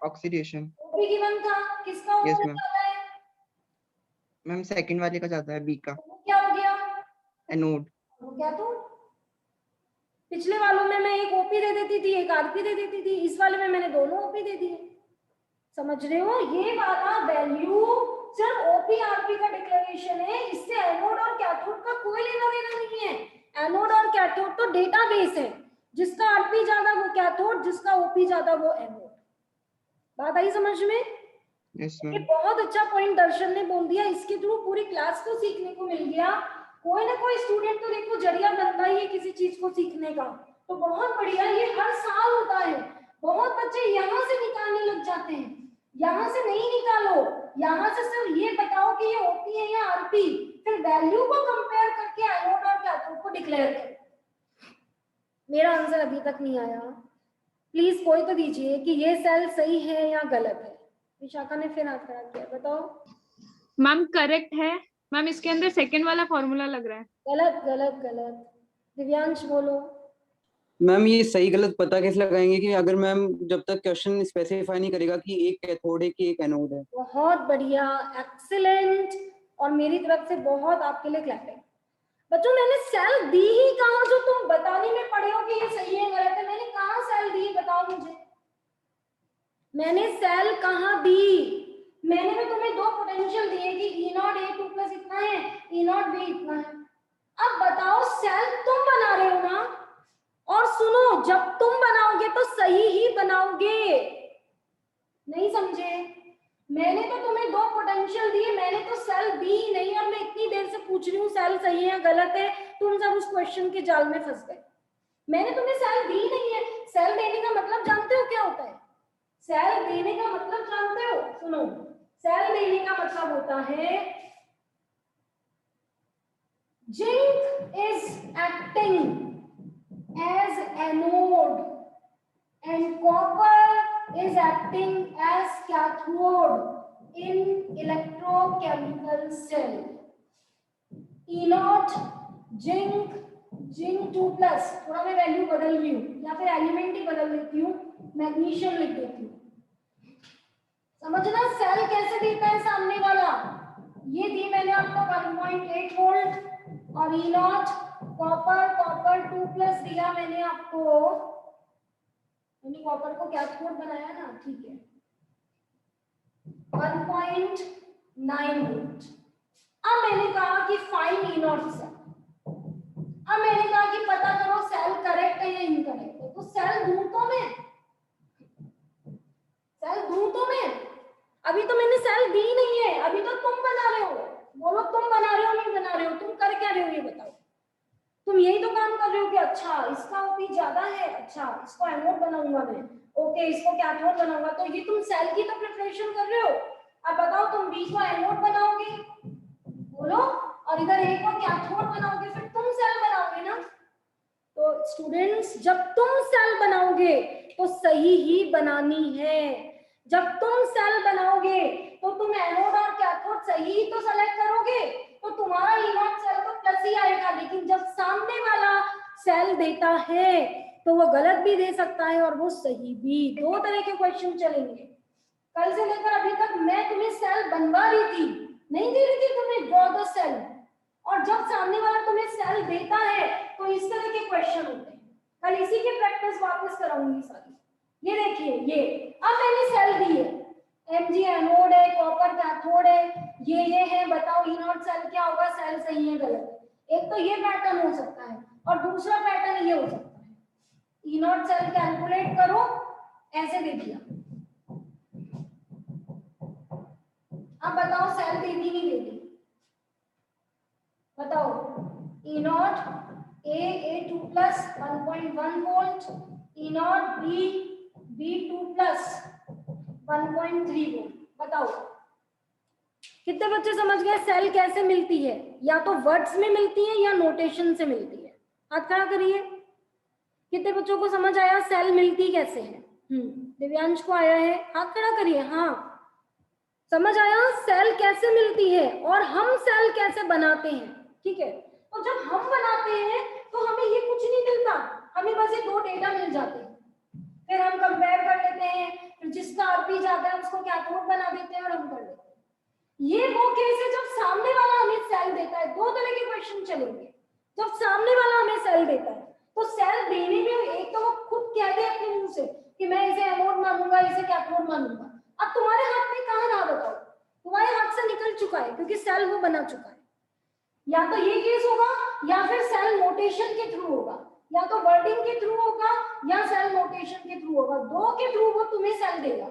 ऑक्सीडेशन। ओपी गिवन था, किसका यस ओपी मैम। ज्यादा है? मैम सेकंड वाले का ज्यादा है, बी का। क्या हो गया? एनोड। कैथोड। पिछले वालों में मैं एक ओपी दे देती थी, एक आरपी दे देती थी, इस वाले में मैंने दोनों ओपी दे दिए। समझ रहे हो? ये वाला वैल्यू सिर्फ ओपी आरपी का डिक्लेरेशन है, इससे एनोड और कैथोड का कोई लेना देना नहीं है। एनोड और कैथोड तो डेटाबेस है, जिसका आरपी ज्यादा वो कैथोड, जिसका ओपी ज्यादा वो एनोड। बात आई समझ में? यस ये मैम। बहुत अच्छा पॉइंट दर्शन ने बोल दिया, इसके थ्रू पूरी क्लास को सीखने को मिल गया। कोई ना कोई स्टूडेंट तो देखो जरिया बनता ही है किसी चीज को सीखने का, तो बहुत बढ़िया। ये हर साल होता है। बहुत बच्चे यहाँ से निकालने लग जाते हैं, यहाँ से नहीं निकालो, यहाँ से सिर्फ ये बताओ कि ये ओपी है या आरपी, फिर वैल्यू को कंपेयर करके एनोड और कैथोड को डिक्लेयर करो। मेरा आंसर अभी तक नहीं आया, प्लीज कोई तो दीजिए कि ये सेल सही है या गलत है। विशाखा ने फिर हाथ खड़ा किया, बताओ। मैम करेक्ट है मैम, इसके अंदर सेकंड वाला फॉर्मूला लग रहा है। गलत गलत गलत। दिव्यांश बोलो। मैम ये सही गलत पता कैसे लगाएंगे कि अगर मैम जब तक क्वेश्चन स्पेसिफाई नहीं करेगा कि एक कैथोड है कि एक एनोड है। बहुत बढ़िया, एक्सीलेंट। और मेरी तरफ से बहुत आपके लिए क्लैपिंग। बच्चों मैंने सेल दी ही कहाँ जो तुम बताने में पड़े हो कि ये सही है गलत है? मैंने कहाँ सेल दी बताओ मुझे, मैंने सेल कहाँ दी? मैंने भी तुम्हें दो पोटेंशियल दिए कि ई नॉट ए टू प्लस इतना है, ई नॉट बी इतना है। अब बताओ सेल तुम बना रहे हो ना, और सुनो जब तुम बनाओगे तो सही ही बनाओगे, नहीं समझे? मैंने तो तुम्हें दो पोटेंशियल दिए, मैंने तो सेल दी ही नहीं, और मैं इतनी देर से पूछ रही हूँ सेल सही है गलत है, तुम सब उस क्वेश्चन के जाल में फंस गए। मैंने तुम्हें सेल दी नहीं है। सेल देने का मतलब जानते हो क्या होता है? सेल देने का मतलब जानते हो? सुनो, सेल देने का मतलब होता है zinc is acting as anode and copper is acting as cathode in electrochemical cell. E naught zinc 2 plus, थोड़ा मैं वैल्यू बदल रही हूँ या फिर एलिमेंट ही बदल देती हूँ, मैग्नीशियम लिख देती हूँ। समझना सेल कैसे देता है सामने वाला। ये दी मैंने आपको 1.8 वोल्ट, और ई नॉट कॉपर 2 प्लस दिया मैंने आपको, मैंने कॉपर को कैथोड बनाया ना, ठीक है, 1.9 वोल्ट। अब मैंने कहा कि फाइंड ई नॉट सेल। अब मैंने कहा कि पता करो सेल करेक्ट है या इनकरेक्ट है। तो सेल दूं तो मैं, अभी तो मैंने सेल दी नहीं है, अभी तो तुम बना रहे हो। बोलो तुम बना रहे हो नहीं बना रहे हो? तुम कर क्या रहे हो ये बताओ? तुम यही तो काम कर रहे हो कि अच्छा इसका ओपी ज्यादा है, अच्छा इसको एनोड बनाऊंगा मैं, ओके इसको कैथोड बनाऊंगा। तो ये तुम सेल की तो प्रिपरेशन कर रहे हो। अब बताओ तुम बी को एनोड बनाओगे, बोलो, और इधर ए को कैथोड बनाओगे, फिर तुम सेल बनाओगे ना। तो स्टूडेंट्स जब तुम सेल बनाओगे तो सही ही बनानी है। जब तुम सेल बनाओगे तो तुम एनोड और कैथोड सही ही तो सेलेक्ट करोगे, तो तुम्हारा ई नॉट सेल तो प्लस ही आएगा। लेकिन जब सामने वाला सेल देता है तो वो गलत भी दे सकता है और वो सही भी। दो तरह के क्वेश्चन चलेंगे। कल से लेकर अभी तक मैं तुम्हें सेल बनवा रही थी, नहीं दे रही थी तुम्हें ड्रॉ द सेल, और जब सामने वाला तुम्हें सेल देता है तो इस तरह के क्वेश्चन होते हैं। कल इसी की प्रैक्टिस वापस कराऊंगी सारी। ये देखिए, ये अब मैंने सेल दी है, Mg एनोड है, कॉपर कैथोड है, ये है, बताओ ई नॉट सेल क्या होगा, सेल सही है गलत है? एक तो ये पैटर्न हो सकता है, और दूसरा पैटर्न ये हो सकता है, ई नॉट सेल कैलकुलेट करो, ऐसे दे दिया। अब बताओ सेल दे दी नहीं दे दी? बताओ, E naught A 2 plus 1.1 volt, E naught B 2 plus 1.3 volt. बताओ कितने बच्चे समझ गए सेल कैसे मिलती है? या तो वर्ड्स में मिलती है या नोटेशन से मिलती है। हाथ खड़ा करिए, कितने बच्चों को समझ आया सेल मिलती कैसे है? दिव्यांश को आया है, हाथ खड़ा करिए। हाँ समझ आया सेल कैसे मिलती है और हम सेल कैसे बनाते हैं। ठीक है, तो जब हम बनाते हैं तो हमें ये कुछ नहीं मिलता, हमें बस ये दो डेटा मिल जाते हैं, फिर हम कंपेयर कर लेते हैं, फिर जिसका आरपी जाता है उसको कैथोड बना देते हैं और हम कर लेते हैं। ये वो केस है जब सामने वाला हमें सेल देता है। दो तरह के क्वेश्चन चलेंगे। जब सामने वाला हमें सेल देता है तो सेल देने में एक तो वो खुद कह दे अपने मुंह से कि मैं इसे एनोड मानूंगा, इसे कैथोड मानूंगा। अब तुम्हारे हाथ में कहाँ रहा बताओ? तुम्हारे हाथ से निकल चुका है क्योंकि सेल वो बना चुका है। या तो ये केस होगा या फिर सेल नोटेशन के थ्रू होगा, या तो वर्डिंग के थ्रू होगा या सेल नोटेशन के थ्रू होगा। दो के थ्रू वो तुम्हें सेल देगा।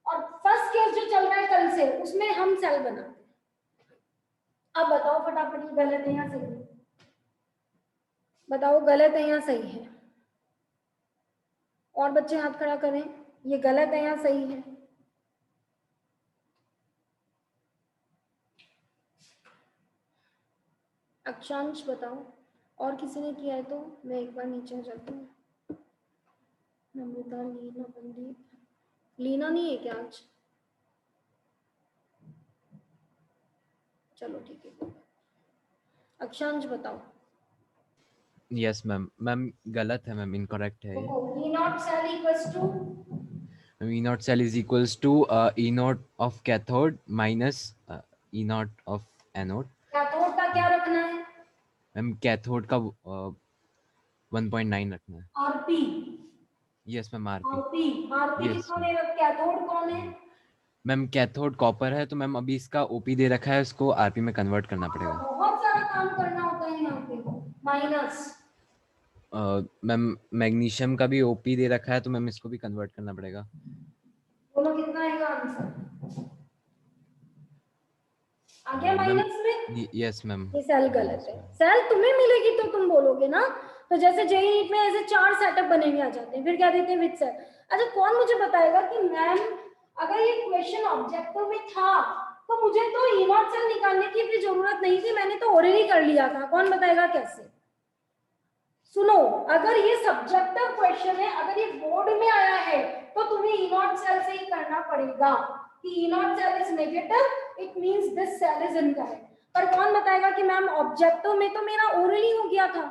और फर्स्ट केस जो चल रहा है कल से उसमें हम सेल बनाते हैं। अब बताओ फटाफट ये गलत है या सही है? बताओ गलत है या सही है? और बच्चे हाथ खड़ा करें, ये गलत है या सही है? अक्षांश बताओ। और किसी ने किया है तो मैं एक बार नीचे जाती हूँ। नम्रता, लीना, पंदीप। लीना नहीं है क्या आज? चलो ठीक है। अक्षांश बताओ। Yes ma'am. मैम गलत है मैम, इनकरेक्ट है ये। E naught cell equals to E naught cell is equals to E naught of cathode minus E naught of anode. Cathode का क्या रखना है? मैम कैथोड का 1.9 रखना है। RP. Yes ma'am RP. RP yes कितना दे रखा? कैथोड कौन है? मैम कैथोड कॉपर है, तो मैम अभी इसका ओपी दे रखा है, उसको आरपी में कन्वर्ट करना पड़ेगा। बहुत सारा काम करना होता है यहाँ पे। माइनस। मैम मैग्नीशियम का भी ओपी दे रखा है, तो मैम इसको भी कन्वर्ट करना पड़ेगा। दोनों कितना आएगा आंसर? आ गया माइनस में? Yes ma'am. ये सेल गलत है। सेल तुम्हें मिलेगी तो तुम बोलोगे ना। तो जैसे जेई नीट में ऐसे 4 सेटअप बने हुए आ जाते हैं, फिर क्या देते हैं? With cell. अच्छा कौन मुझे बताएगा कि मैम अगर ये क्वेश्चन ऑब्जेक्टिव में था तो मुझे तो ई नॉट सेल निकालने की भी जरूरत नहीं थी, मैंने तो ऑलरेडी कर लिया था। कौन बताएगा कैसे? सुनो, अगर ये सब्जेक्टिव क्वेश्चन है, अगर ये बोर्ड में आया है तो तुम्हें ई नॉट सेल से ही करना पड़ेगा कि E naught cell is negative, it means this cell is incorrect. पर कौन बताएगा कि मैम ऑब्जेक्टिव में तो मेरा ओरली हो गया था,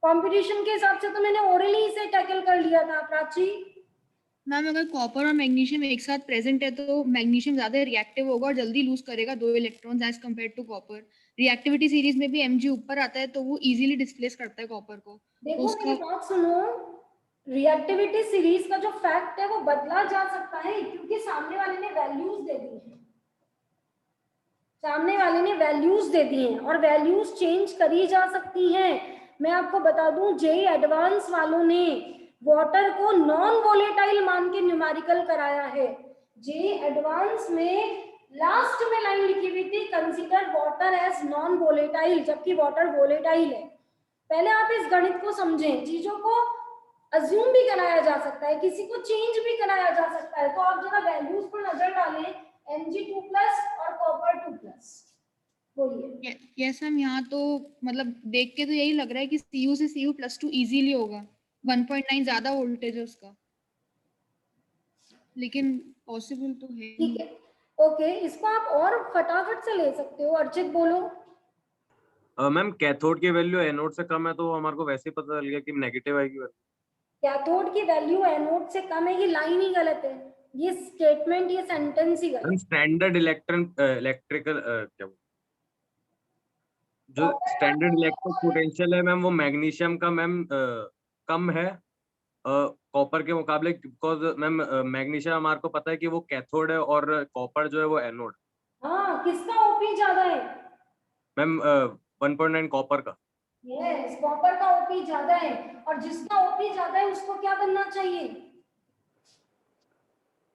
कंपटीशन के हिसाब से तो मैंने ओरली इसे टैकल कर लिया था। प्राची मैम अगर कॉपर और मैग्नीशियम एक साथ प्रेजेंट है तो मैग्नीशियम ज्यादा रिएक्टिव होगा और जल्दी लूज करेगा 2 electrons as compared to copper. Reactivity series में भी Mg ऊपर आता है तो वो इजीली डिस्प्लेस करता है कॉपर को। देखो मेरी बात सुनो, रिएक्टिविटी सीरीज का जो फैक्ट है वो बदला जा सकता है क्योंकि सामने वाले ने वैल्यूज दे दी है। सामने वाले ने वैल्यूज दे दी हैं और वैल्यूज चेंज करी जा सकती हैं। मैं आपको बता दूं जेई एडवांस वालों ने वाटर को नॉन वोलेटाइल मान के न्यूमेरिकल कराया है। जेई एडवांस में लास्ट में लाइन लिखी हुई थी consider water as non volatile, जबकि वाटर वोलेटाइल है। पहले आप इस गणित को समझें। चीजों को अज्यूम भी कराया जा सकता है, किसी को चेंज भी कराया जा सकता है। तो आप जरा वैल्यूज पर नजर डालें, Mg2+ और कॉपर 2+। बोलिए। यस मैम, यहाँ तो मतलब देख के तो यही लग रहा है कि Cu से Cu+2 इजीली होगा। 1.9 ज्यादा वोल्टेज है उसका, लेकिन पॉसिबल तो है। ठीक है, ओके, इसको आप और फटाफट से ले सकते हो। अर्चित बोलो। मैम कैथोड की वैल्यू एनोड से कम है तो हमारे को वैसे ही पता चल गया कि नेगेटिव आएगी। कैथोड की वैल्यू एनोड से कम है, ये लाइन ही गलत है, ये स्टेटमेंट, ये सेंटेंस ही गलत है। स्टैंडर्ड इलेक्ट्रिकल क्या जो स्टैंडर्ड इलेक्ट्रिक पोटेंशियल है मैम वो मैग्नीशियम का मैम कम है कॉपर के मुकाबले, बिकॉज मैम मैग्नीशियम हमारे को पता है कि वो कैथोड है और कॉपर जो है वो एनोड। हाँ, किसका ओपी ज्यादा है? मैम 1.9 कॉपर का। यस, कॉपर का ओपी ज्यादा है और जिसका ओपी ज्यादा है उसको क्या बनना चाहिए?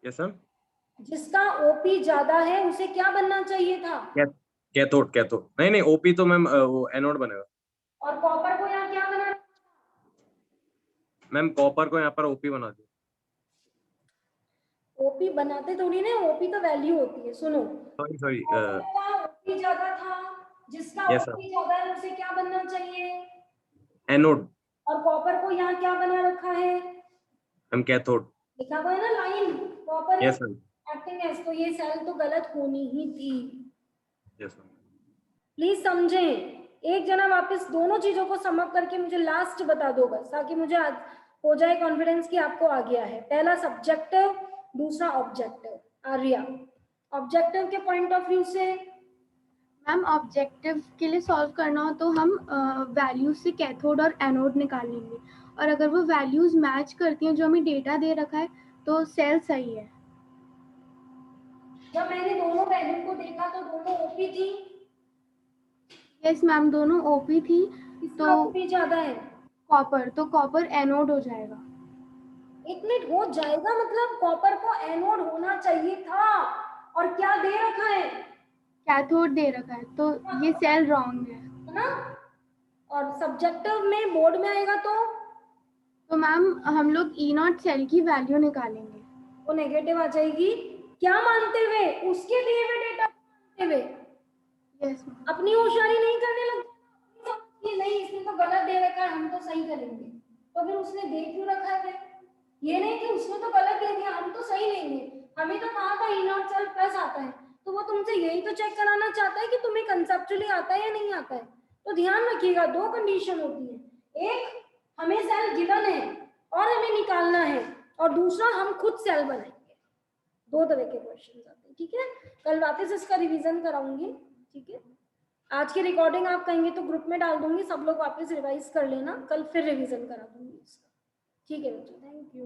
Yes sir. जिसका ओपी ज्यादा है उसे क्या बनना चाहिए था? कैथोड। कैथोड नहीं ओपी तो मैम वो एनोड बनेगा। और कॉपर को यहाँ क्या बना? मैम कॉपर को यहाँ पर ओपी बना दिया। ओपी बनाते थोड़ी ना, ओपी तो वैल्यू होती है। सुनो, सॉरी ओपी ज्यादा था, जिसका Yes, sir. ओपी ज्यादा है उसे क्या बनना चाहिए? एनोड। और कॉपर को यहाँ क्या बना रखा है? Ma'am cathode. लिखा हुआ है ना line, copper Yes, sir. Acting as, तो ये सेल तो गलत होनी ही थी। Yes, sir. प्लीज समझें। एक जना वापस दोनों चीजों को समअप करके मुझे लास्ट बता दो बस, ताकि मुझे आज हो जाए कॉन्फिडेंस कि आपको आ गया है। पहला सब्जेक्टिव, दूसरा ऑब्जेक्टिव। आर्या, ऑब्जेक्टिव के पॉइंट ऑफ व्यू से। मैम ऑब्जेक्टिव के लिए सॉल्व करना हो तो हम वैल्यूज से कैथोड और एनोड निकाल लेंगे, और अगर वो वैल्यूज मैच करती हैं जो हमें डेटा दे रखा है तो सेल सही है। जब मैंने दोनों वैल्यू को देखा तो दोनों ओपी थी। यस मैम, दोनों ओपी थी। तो ओपी ज्यादा है कॉपर, तो कॉपर एनोड हो जाएगा। एक मिनट, हो जाएगा मतलब कॉपर को एनोड होना चाहिए था, और क्या दे रखा है? कैथोड दे रखा है, तो ये सेल रॉन्ग है ना। और सब्जेक्टिव में बोर्ड में आएगा तो मैम हम लोग ई नॉट सेल की वैल्यू निकालेंगे, वो नेगेटिव आ जाएगी। क्या मानते हुए? उसके दिए हुए डेटा मानते हुए। Yes ma'am. अपनी होशियारी नहीं करने लगे, नहीं इसने तो गलत दे रखा है, हम तो सही करेंगे। तो फिर उसने दे क्यों रखा है? ये नहीं कि उसने तो गलत दे दिया, हम तो सही लेंगे। हमें तो कहा था ई नॉट सेल प्लस आता है, तो वो तुमसे यही तो चेक कराना चाहता है कि तुम्हें कंसेप्चुअली आता है या नहीं आता है। तो ध्यान रखिएगा, दो कंडीशन होती है, एक हमें सेल गिवन है और हमें निकालना है, और दूसरा हम खुद सेल बनाएंगे। दो तरह के क्वेश्चन आते हैं, ठीक है। कल वापस इसका रिवीजन कराऊंगी, ठीक है। आज की रिकॉर्डिंग आप कहेंगे तो ग्रुप में डाल दूंगी, सब लोग वापस रिवाइज कर लेना, कल फिर रिवीजन करा दूंगी इसका। ठीक है बच्चों, थैंक यू।